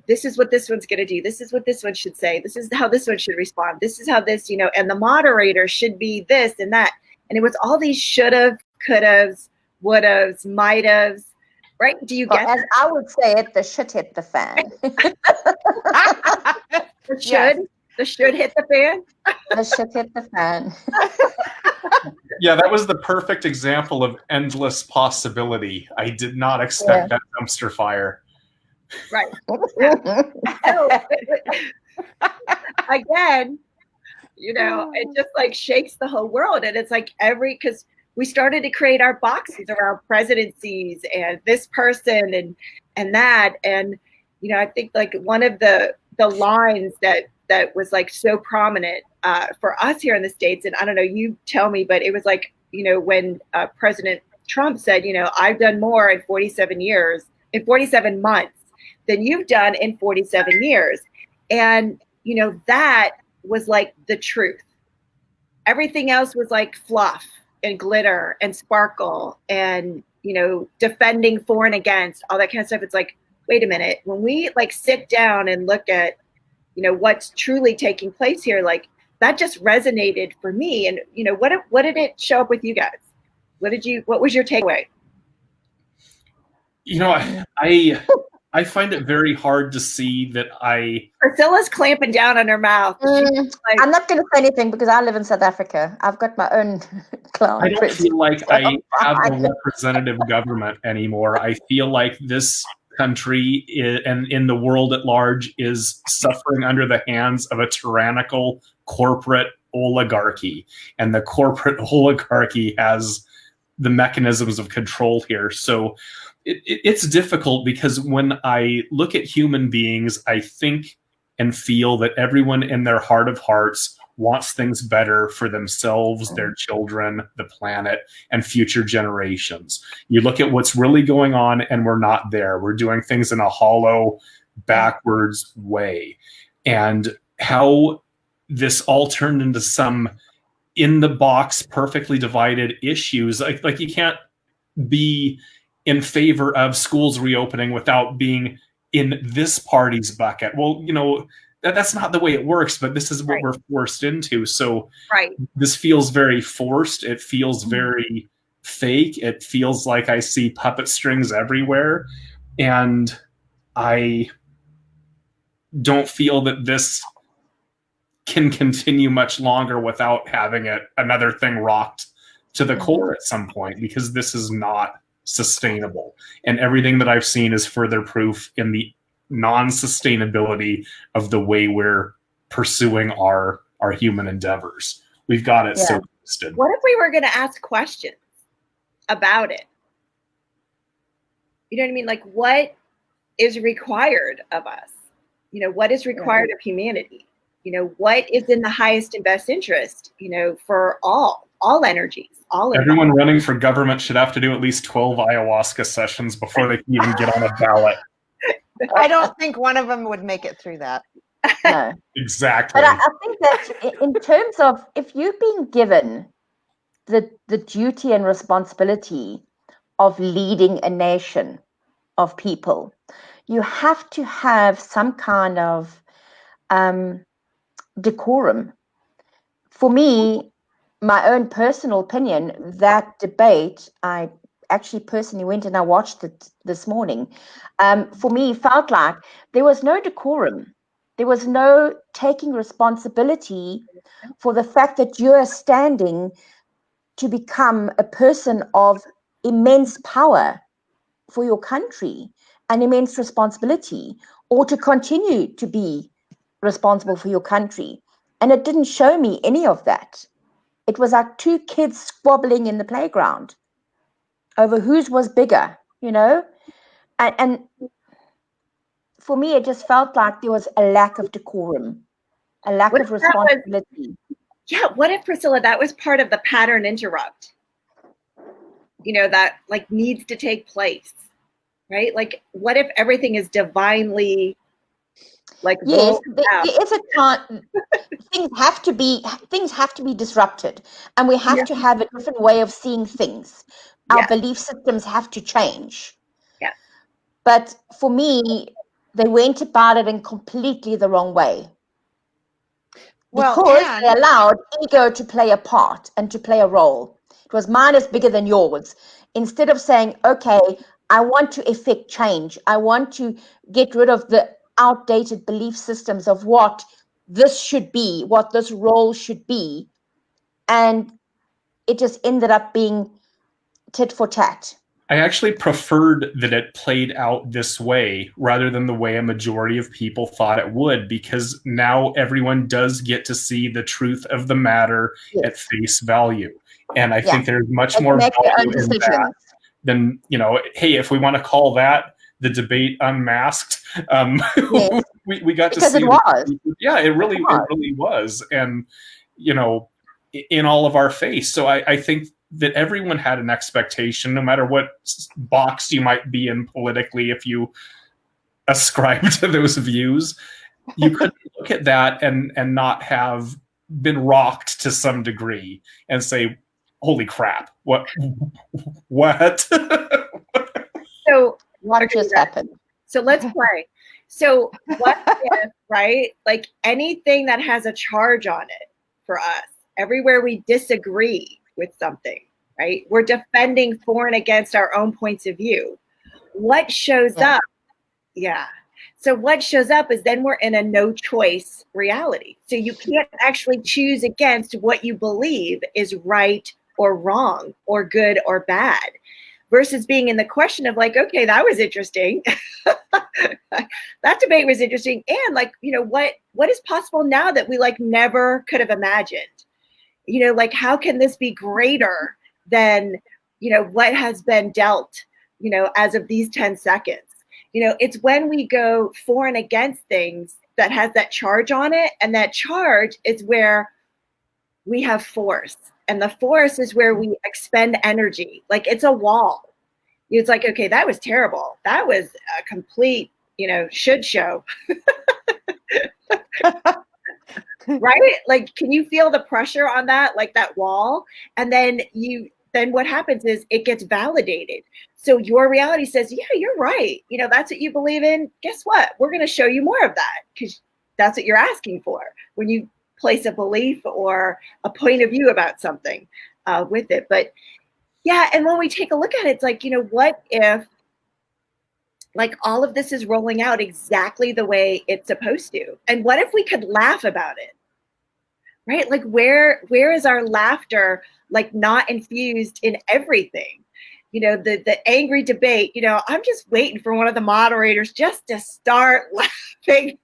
Speaker 1: this is what this one's going to do. This is what this one should say. This is how this one should respond. This is how this, and the moderator should be this and that. And it was all these should've, could've, would've, might've, right? Do you get
Speaker 2: as
Speaker 1: that?
Speaker 2: I would say it, the shit hit the fan.
Speaker 1: The should? The should hit the fan?
Speaker 2: The shit hit the fan.
Speaker 3: Yeah, that was the perfect example of endless possibility. I did not expect that dumpster fire.
Speaker 1: Right. So, again, it just like shakes the whole world. And it's like because we started to create our boxes around presidencies and this person and that. And, I think like one of the lines that was like so prominent for us here in the States, and I don't know, you tell me, but it was like, when President Trump said, I've done more in 47 months than you've done in 47 years. And, that was like the truth. Everything else was like fluff and glitter and sparkle and, defending for and against, all that kind of stuff. It's like, wait a minute, when we like sit down and look at, what's truly taking place here, like that just resonated for me. And, what did it show up with you guys? What was your takeaway?
Speaker 3: I find it very hard to see that
Speaker 1: Priscilla's clamping down on her mouth.
Speaker 2: I'm not going to say anything because I live in South Africa. I've got my own clown.
Speaker 3: I don't feel like I have a representative government anymore. I feel like this country and in the world at large is suffering under the hands of a tyrannical corporate oligarchy. And the corporate oligarchy has the mechanisms of control here. So it's difficult because when I look at human beings, I think and feel that everyone in their heart of hearts wants things better for themselves, their children, the planet, and future generations. You look at what's really going on and we're not there. We're doing things in a hollow, backwards way. and how this all turned into some in the box, perfectly divided issues. Like you can't be in favor of schools reopening without being in this party's bucket. Well, you know, that's not the way it works, but this is what we're forced into. So this feels very forced. It feels very fake. It feels like I see puppet strings everywhere. And I don't feel that this can continue much longer without having another thing rocked to the core at some point, because this is not sustainable. And everything that I've seen is further proof in the non-sustainability of the way we're pursuing our human endeavors. We've got it so twisted.
Speaker 1: What if we were going to ask questions about it? You know what I mean? Like, what is required of us? You know, what is required of humanity? You know, what is in the highest and best interest, you know, for all energies, all
Speaker 3: everyone running for government should have to do at least 12 ayahuasca sessions before they can even get on a ballot.
Speaker 4: I don't think one of them would make it through that.
Speaker 2: No.
Speaker 3: Exactly.
Speaker 2: But I think that in terms of, if you've been given the duty and responsibility of leading a nation of people, you have to have some kind of decorum. For me, my own personal opinion, that debate, I actually personally went and I watched it this morning. For me, felt like there was no decorum. There was no taking responsibility for the fact that you are standing to become a person of immense power for your country and immense responsibility, or to continue to be responsible for your country. And it didn't show me any of that. It was like two kids squabbling in the playground over whose was bigger, you know? And for me, it just felt like there was a lack of decorum, a lack of responsibility.
Speaker 1: What if, Priscilla, that was part of the pattern interrupt? You know, that like needs to take place, right? Like, what if everything is divinely like
Speaker 2: yes, there is a time things have to be disrupted, and we have to have a different way of seeing things. Our belief systems have to change. But for me, they went about it in completely the wrong way. Because they allowed ego to play a part and to play a role. It was mine is bigger than yours. Instead of saying, okay, I want to effect change. I want to get rid of the outdated belief systems of what this should be, what this role should be. And it just ended up being tit for tat.
Speaker 3: I actually preferred that it played out this way rather than the way a majority of people thought it would, because now everyone does get to see the truth of the matter at face value. And I think there's much more value in that than, you know, hey, if we want to call that the debate unmasked, we got to see.
Speaker 2: It was.
Speaker 3: It really was. And, you know, in all of our face. So I think that everyone had an expectation, no matter what box you might be in politically, if you ascribe to those views, you couldn't look at that and not have been rocked to some degree and say, holy crap, what?
Speaker 1: So
Speaker 2: what just happened?
Speaker 1: So let's play. So what if, right? Like anything that has a charge on it for us, everywhere we disagree with something, right? We're defending for and against our own points of view. What shows up? So what shows up is then we're in a no choice reality. So you can't actually choose against what you believe is right or wrong or good or bad, versus being in the question of like, okay, that was interesting. That debate was interesting. And like, you know, what is possible now that we like never could have imagined? You know, like, how can this be greater than, you know, what has been dealt, you know, as of these 10 seconds? You know, it's when we go for and against things that has that charge on it. And that charge is where we have force. And the force is where we expend energy. Like it's a wall. It's like, okay, that was terrible. That was a complete, you know, should show. Right? Like, can you feel the pressure on that, like that wall? And then what happens is it gets validated. So your reality says, yeah, you're right. That's what you believe in. Guess what? We're going to show you more of that because that's what you're asking for when you place a belief or a point of view about something with it. But yeah, and when we take a look at it, it's like, what if like all of this is rolling out exactly the way it's supposed to? And what if we could laugh about it? Right? Like where is our laughter like not infused in everything? The angry debate, I'm just waiting for one of the moderators just to start laughing.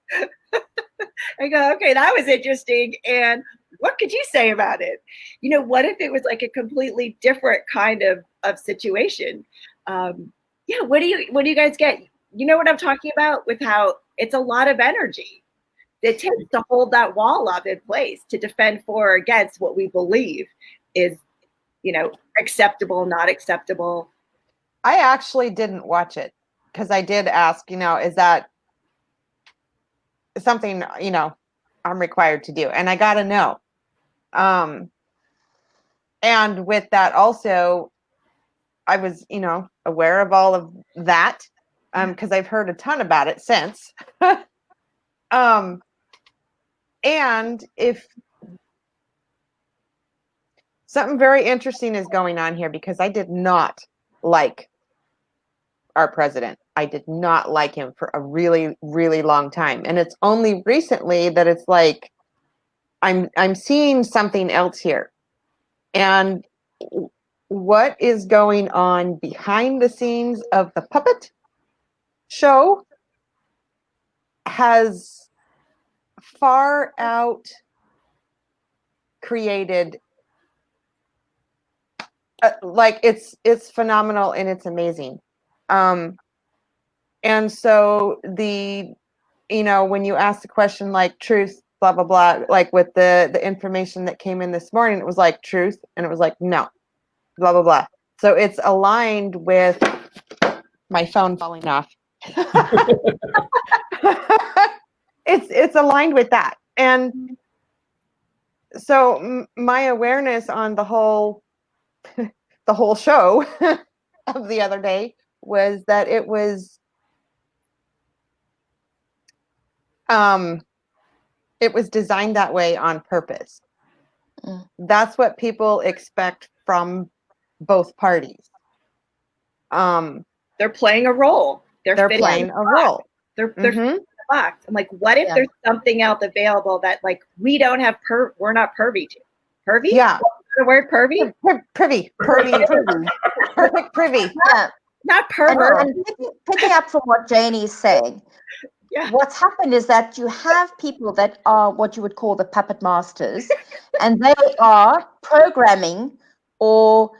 Speaker 1: I go, okay, that was interesting. And what could you say about it? What if it was like a completely different kind of situation? Yeah, what do you guys get? You know what I'm talking about with how it's a lot of energy. It takes to hold that wall up in place to defend for or against what we believe is, acceptable, not acceptable.
Speaker 4: I actually didn't watch it because I did ask, is that something, I'm required to do? And I got to know. And with that also, I was, aware of all of that because I've heard a ton about it since. And if something very interesting is going on here, because I did not like our president. I did not like him for a really, really long time. And it's only recently that it's like I'm seeing something else here. And what is going on behind the scenes of the puppet show has far out created like it's phenomenal and it's amazing. And so when you ask the question like truth, blah blah blah, like with the information that came in this morning, it was like truth, and it was like no, blah blah blah. So it's aligned with my phone falling off. It's aligned with that, and so my awareness on the whole show of the other day was that it was designed that way on purpose. That's what people expect from both parties.
Speaker 1: They're playing a role.
Speaker 4: They're playing a role.
Speaker 1: They're the box. I'm like, what if there's something else available that like we don't have we're not privy to? Privy?
Speaker 4: Yeah.
Speaker 1: The word privy?
Speaker 4: Privy. Perfect privy.
Speaker 2: Yeah.
Speaker 1: Not pervert.
Speaker 2: And picking up from what Janie's saying, what's happened is that you have people that are what you would call the puppet masters, and they are programming or,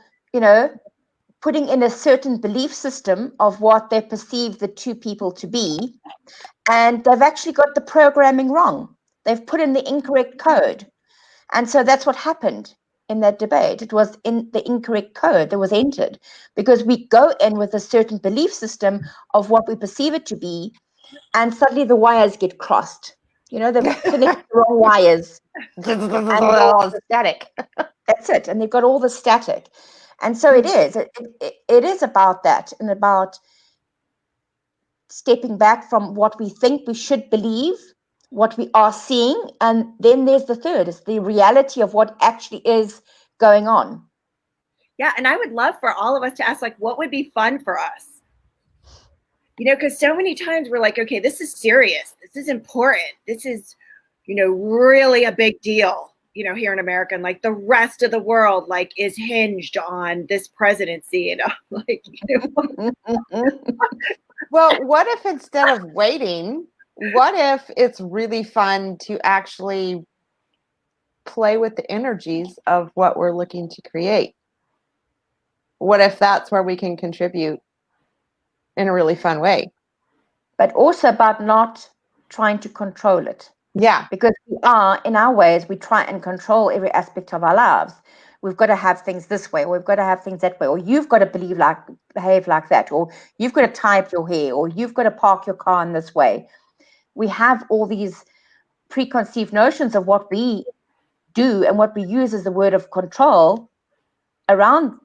Speaker 2: putting in a certain belief system of what they perceive the two people to be, and they've actually got the programming wrong. They've put in the incorrect code. And so that's what happened in that debate. It was in the incorrect code that was entered, because we go in with a certain belief system of what we perceive it to be, and suddenly the wires get crossed. They've connected the wrong wires.
Speaker 4: And static.
Speaker 2: That's it. And they've got all the static. And so it is. It is about that, and about stepping back from what we think we should believe, what we are seeing, and then there's the third, is the reality of what actually is going on.
Speaker 1: Yeah, and I would love for all of us to ask, like, what would be fun for us? Because so many times we're like, okay, this is serious. This is important. This is, really a big deal, here in America. And like the rest of the world, like, is hinged on this presidency,
Speaker 4: Well, what if instead of waiting, what if it's really fun to actually play with the energies of what we're looking to create? What if that's where we can contribute in a really fun way?
Speaker 2: But also about not trying to control it.
Speaker 4: Yeah.
Speaker 2: Because we are, in our ways, we try and control every aspect of our lives. We've got to have things this way, or we've got to have things that way, or you've got to behave like that, or you've got to tie up your hair, or you've got to park your car in this way. We have all these preconceived notions of what we do and what we use as the word of control around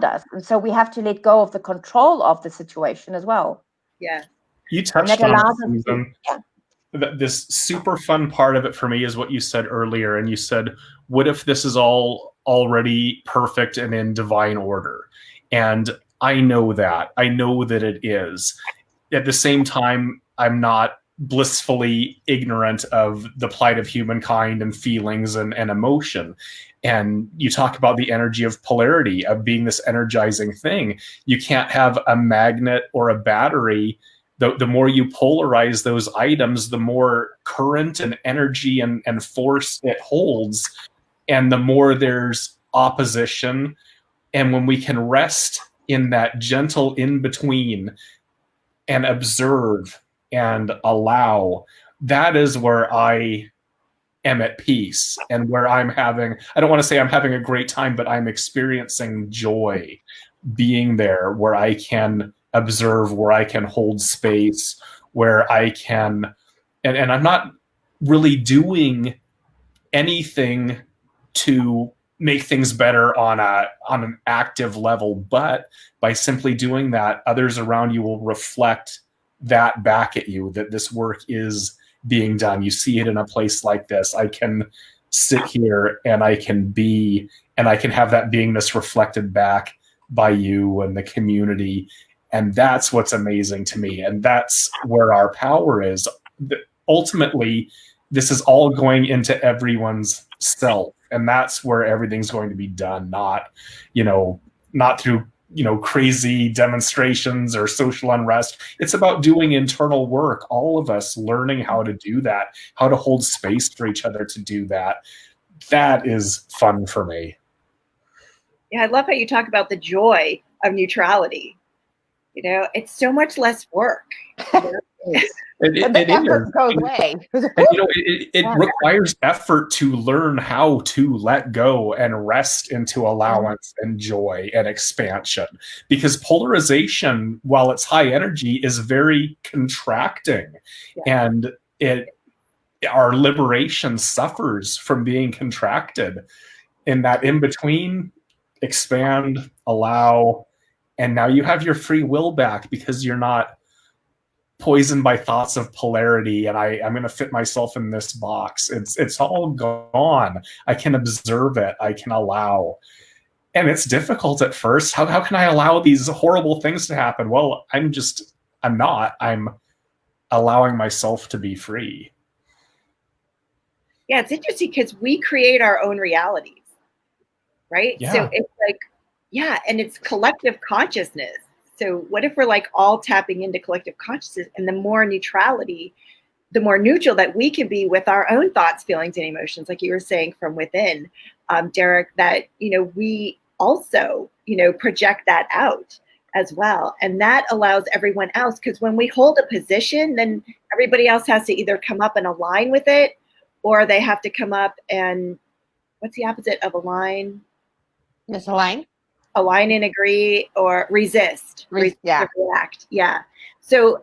Speaker 2: us. And so we have to let go of the control of the situation as well.
Speaker 1: Yeah.
Speaker 3: You touched on it, Susan.
Speaker 2: Yeah.
Speaker 3: This super fun part of it for me is what you said earlier. And you said, what if this is all already perfect and in divine order? And I know that. I know that it is. At the same time, I'm not blissfully ignorant of the plight of humankind and feelings and emotion. And you talk about the energy of polarity, of being this energizing thing. You can't have a magnet or a battery. The more you polarize those items, the more current and energy and force it holds, and the more there's opposition. And when we can rest in that gentle in-between and observe and allow, that is where I am at peace, and where I'm having, I don't want to say I'm having a great time, but I'm experiencing joy being there, where I can observe, where I can hold space, where I can, and I'm not really doing anything to make things better on an active level, but by simply doing that, others around you will reflect that back at you, that this work is being done. You see it in a place like this. I can sit here and I can be, and I can have that beingness reflected back by you and the community. And that's what's amazing to me. And that's where our power is. Ultimately, this is all going into everyone's self. And that's where everything's going to be done, not through, crazy demonstrations or social unrest. It's about doing internal work. All of us learning how to do that, how to hold space for each other to do that. That is fun for me.
Speaker 1: Yeah, I love how you talk about the joy of neutrality. It's so much less work.
Speaker 3: It
Speaker 4: effort goes away.
Speaker 3: And, it requires effort to learn how to let go and rest into allowance and joy and expansion. Because polarization, while it's high energy, is very contracting. Yeah. And our liberation suffers from being contracted. In that in-between, expand, allow, and now you have your free will back, because you're not poisoned by thoughts of polarity and I'm going to fit myself in this box. It's all gone. I can observe it. I can allow. And it's difficult at first. How can I allow these horrible things to happen? Well, I'm allowing myself to be free.
Speaker 1: Yeah, it's interesting because we create our own realities, right?
Speaker 3: Yeah.
Speaker 1: So it's like, and it's collective consciousness. So what if we're like all tapping into collective consciousness, and the more neutrality, the more neutral that we can be with our own thoughts, feelings, and emotions, like you were saying from within, Derek, that, we also, project that out as well. And that allows everyone else, because when we hold a position, then everybody else has to either come up and align with it, or they have to come up and, what's the opposite of align?
Speaker 4: Misalign.
Speaker 1: Align and agree, or resist. React. Yeah. So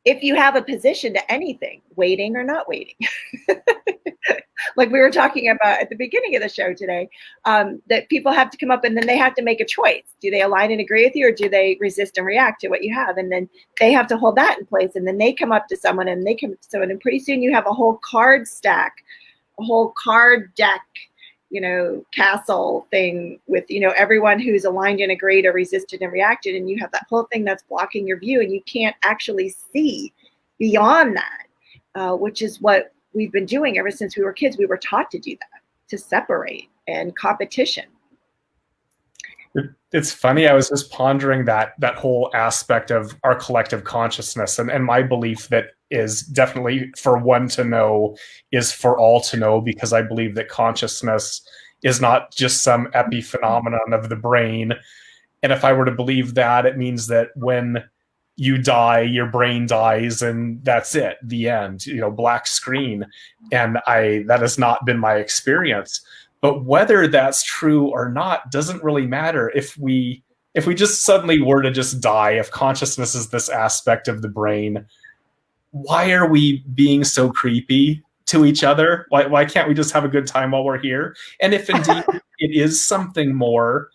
Speaker 1: if you have a position to anything, waiting or not waiting, like we were talking about at the beginning of the show today, that people have to come up and then they have to make a choice. Do they align and agree with you, or do they resist and react to what you have? And then they have to hold that in place, and then they come up to someone and they come up to someone, and pretty soon you have a whole card stack, a whole card deck, castle thing with, everyone who's aligned and agreed or resisted and reacted. And you have that whole thing that's blocking your view, and you can't actually see beyond that, which is what we've been doing ever since we were kids. We were taught to do that, to separate and competition.
Speaker 3: It's funny. I was just pondering that whole aspect of our collective consciousness, and my belief that is definitely for one to know is for all to know, because I believe that consciousness is not just some epiphenomenon of the brain. And if I were to believe that, it means that when you die, your brain dies, and that's it, the end, black screen. And that has not been my experience. But whether that's true or not doesn't really matter. If we just suddenly were to just die, if consciousness is this aspect of the brain, why are we being so creepy to each other? Why can't we just have a good time while we're here? And if indeed it is something more,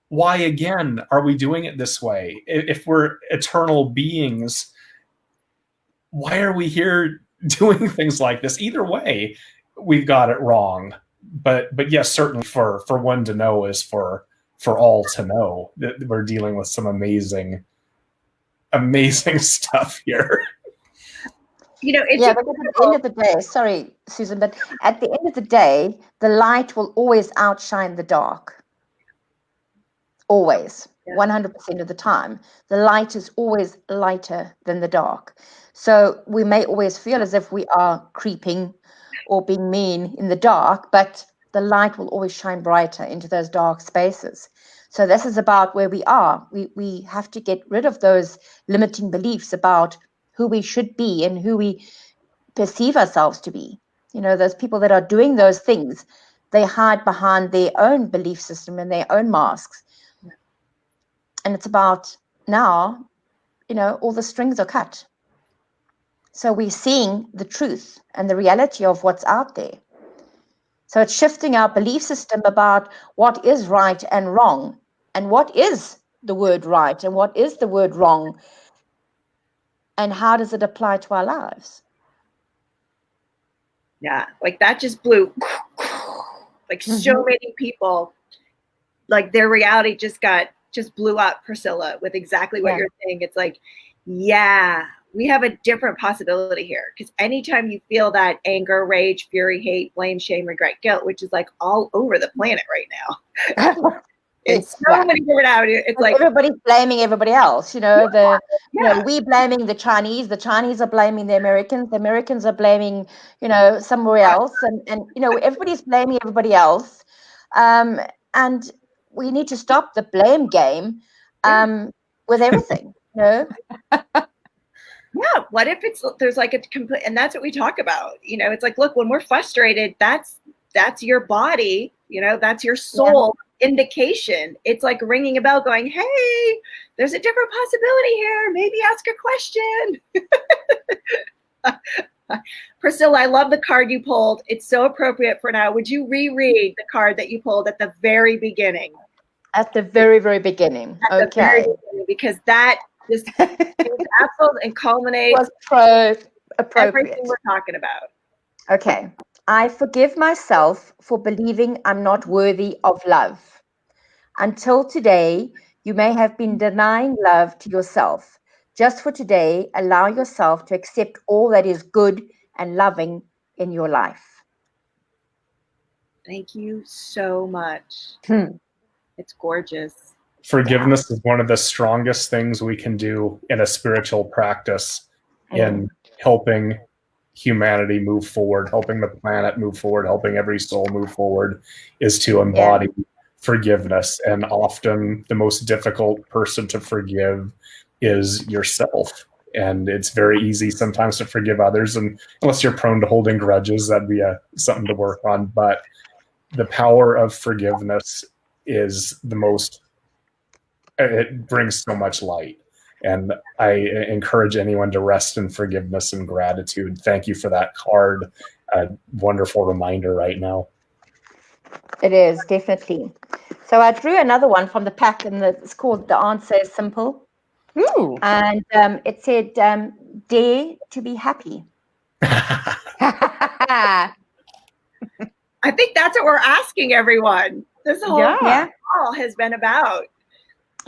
Speaker 3: why again are we doing it this way? If we're eternal beings, why are we here doing things like this? Either way, we've got it wrong. But yes, certainly for one to know is for all to know that we're dealing with some amazing stuff here.
Speaker 1: You know, it's
Speaker 2: Yeah, but at the end of the day, sorry, Susan, but at the end of the day, the light will always outshine the dark. Always, 100% of the time. The light is always lighter than the dark. So we may always feel as if we are creeping or being mean in the dark, but the light will always shine brighter into those dark spaces. So this is about where we are. We have to get rid of those limiting beliefs about who we should be and who we perceive ourselves to be. You know, those people that are doing those things, they hide behind their own belief system and their own masks. And it's about now, you know, all the strings are cut. So we're seeing the truth and the reality of what's out there. So it's shifting our belief system about what is right and wrong, and what is the word right and what is the word wrong, and how does it apply to our lives?
Speaker 1: Yeah, like that just blew, like so many people, like their reality just blew up, Priscilla, with exactly what you're saying. It's like, yeah, we have a different possibility here, because anytime you feel that anger, rage, fury, hate, blame, shame, regret, guilt, which is like all over the planet right now. It's so many different avenues. It's like
Speaker 2: everybody's blaming everybody else. You know, you know, we blaming the Chinese are blaming the Americans are blaming, you know, somewhere else, and you know, everybody's blaming everybody else, and we need to stop the blame game with everything. You know.
Speaker 1: Yeah, what if there's like a complete, and that's what we talk about. You know, it's like, look, when we're frustrated, that's your body. You know, that's your soul. Indication. It's like ringing a bell going, hey, there's a different possibility here. Maybe ask a question. Priscilla, I love the card you pulled. It's so appropriate for now. Would you reread the card that you pulled at the very beginning?
Speaker 2: At the very, very beginning. Okay.
Speaker 1: Because that just absolute and culminates everything we're talking about.
Speaker 2: Okay. I forgive myself for believing I'm not worthy of love. Until today, you may have been denying love to yourself. Just for today, allow yourself to accept all that is good and loving in your life.
Speaker 1: Thank you so much. It's gorgeous.
Speaker 3: Forgiveness is one of the strongest things we can do in a spiritual practice in helping humanity move forward, helping the planet move forward, helping every soul move forward, is to embody forgiveness. And often the most difficult person to forgive is yourself. And it's very easy sometimes to forgive others, and unless you're prone to holding grudges, that'd be something to work on. But the power of forgiveness is it brings so much light. And I encourage anyone to rest in forgiveness and gratitude. Thank you for that card. A wonderful reminder right now.
Speaker 2: It is, definitely. So I drew another one from the pack, and it's called The Answer is Simple.
Speaker 4: Ooh.
Speaker 2: And it said, dare to be happy.
Speaker 1: I think that's what we're asking everyone. This whole call has been about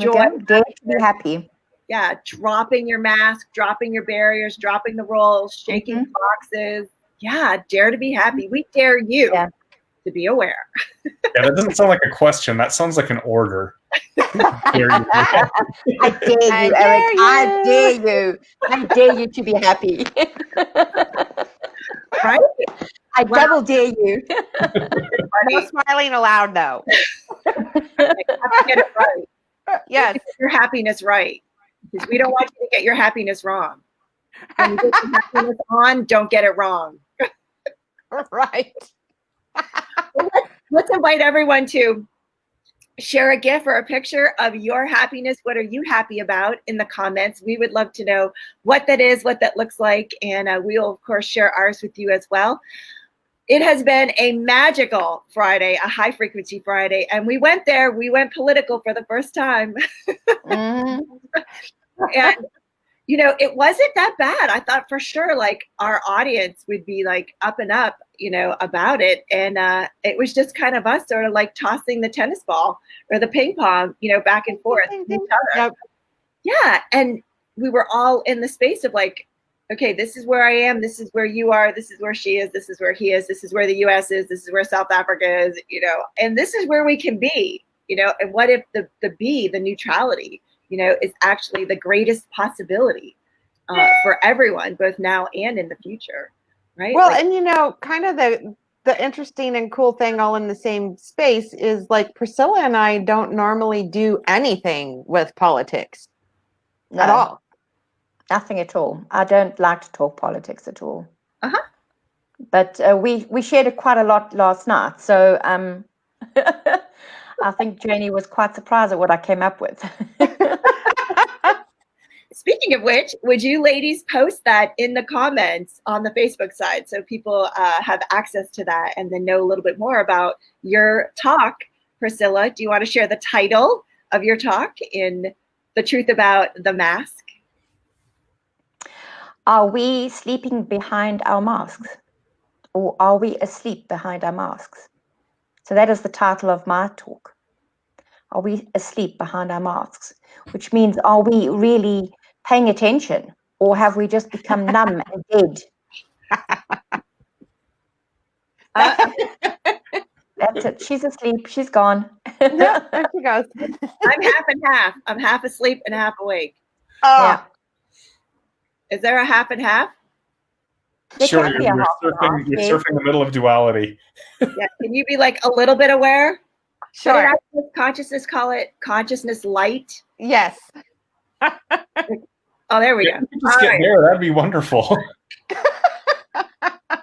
Speaker 1: joy.
Speaker 2: Okay. Dare to be happy.
Speaker 1: Yeah, dropping your mask, dropping your barriers, dropping the roles, shaking boxes. Yeah, dare to be happy. We dare you to be aware.
Speaker 3: Yeah, that doesn't sound like a question. That sounds like an order.
Speaker 2: I dare you, Eric. I dare you. I dare you to be happy.
Speaker 1: Right?
Speaker 2: I double dare you.
Speaker 4: No smiling aloud, though.
Speaker 1: You have to get it right.
Speaker 4: Yes.
Speaker 1: Get your happiness right. Because we don't want you to get your happiness wrong. When you get your happiness on, don't get it wrong.
Speaker 4: Right.
Speaker 1: Well, let's invite everyone to share a GIF or a picture of your happiness. What are you happy about in the comments? We would love to know what that is, what that looks like, and we will, of course, share ours with you as well. It has been a magical Friday, a high frequency Friday. And we went there, we went political for the first time.
Speaker 2: Mhm.
Speaker 1: And, you know, it wasn't that bad. I thought for sure, like, our audience would be like up and up, you know, about it. And it was just kind of us sort of like tossing the tennis ball or the ping pong, you know, back and forth to each other.
Speaker 4: Yep.
Speaker 1: Yeah. And we were all in the space of like, okay, this is where I am. This is where you are. This is where she is. This is where he is. This is where the US is. This is where South Africa is, you know, and this is where we can be, you know, and what if the neutrality, you know, is actually the greatest possibility for everyone, both now and in the future, right?
Speaker 4: Well,
Speaker 1: like,
Speaker 4: and you know, kind of the interesting and cool thing all in the same space is like Priscilla and I don't normally do anything with politics
Speaker 2: No,
Speaker 4: at all.
Speaker 2: nothing at all. I don't like to talk politics at all.
Speaker 1: Uh-huh.
Speaker 2: But we shared it quite a lot last night. So I think Janie was quite surprised at what I came up with.
Speaker 1: Speaking of which, would you ladies post that in the comments on the Facebook side so people have access to that and then know a little bit more about your talk? Priscilla, do you want to share the title of your talk in The Truth About the Mask?
Speaker 2: Are we sleeping behind our masks? Or are we asleep behind our masks? So that is the title of my talk. Are we asleep behind our masks? Which means, are we really paying attention? Or have we just become numb and dead? That's it. She's asleep. She's gone.
Speaker 4: Yep, there she goes.
Speaker 1: I'm half and half. I'm half asleep and half awake.
Speaker 4: Oh,
Speaker 2: Yeah.
Speaker 1: Is there a half and half?
Speaker 2: There
Speaker 3: Sure,
Speaker 2: can be a half and half,
Speaker 3: you're
Speaker 2: yes.
Speaker 3: surfing the middle of duality.
Speaker 1: Yeah. Can you be like a little bit aware? What did
Speaker 4: sure.
Speaker 1: Access Consciousness call it? Consciousness light?
Speaker 4: Yes.
Speaker 1: Oh, there we
Speaker 3: If
Speaker 1: go.
Speaker 3: you could just
Speaker 1: All
Speaker 3: get
Speaker 1: right.
Speaker 3: there, that'd be wonderful.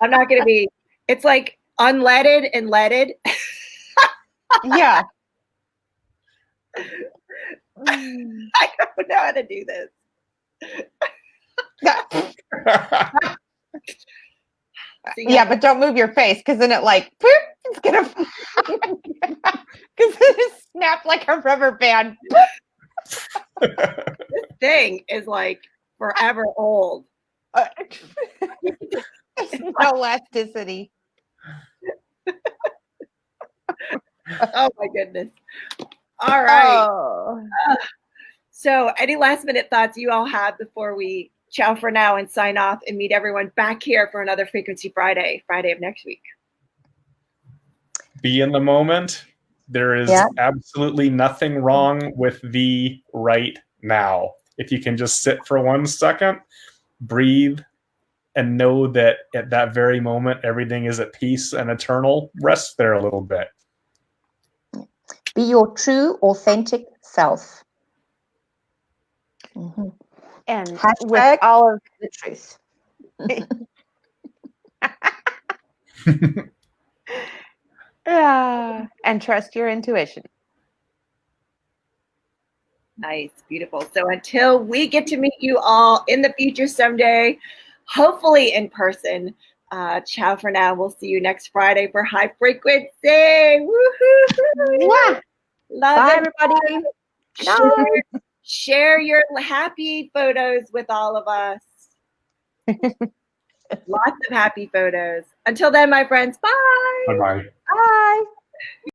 Speaker 1: I'm not going to be, it's like unleaded and leaded.
Speaker 4: Yeah.
Speaker 1: I don't know how to do this. So,
Speaker 4: Yeah, but don't move your face because then it like poop, it's gonna because it snapped like a rubber band.
Speaker 1: this thing is like forever old.
Speaker 4: There's no elasticity.
Speaker 1: Oh my goodness. All right.
Speaker 4: Oh.
Speaker 1: So any last minute thoughts you all have before we ciao for now and sign off and meet everyone back here for another Frequency Friday of next week?
Speaker 3: Be in the moment. There is absolutely nothing wrong with the right now. If you can just sit for 1 second, breathe, and know that at that very moment, everything is at peace and eternal, rest there a little bit.
Speaker 2: Be your true, authentic self. Mm-hmm.
Speaker 4: And
Speaker 2: Hashtag
Speaker 4: with all of
Speaker 2: the truth.
Speaker 4: and trust your intuition.
Speaker 1: Nice, beautiful. So until we get to meet you all in the future someday, hopefully in person, ciao for now. We'll see you next Friday for High Frequency. Woohoo!
Speaker 2: Yeah.
Speaker 1: Love
Speaker 2: Bye,
Speaker 1: it.
Speaker 2: everybody.
Speaker 1: Share your happy photos with all of us. Lots of happy photos. Until then, my friends, bye.
Speaker 3: Bye-bye.
Speaker 2: Bye.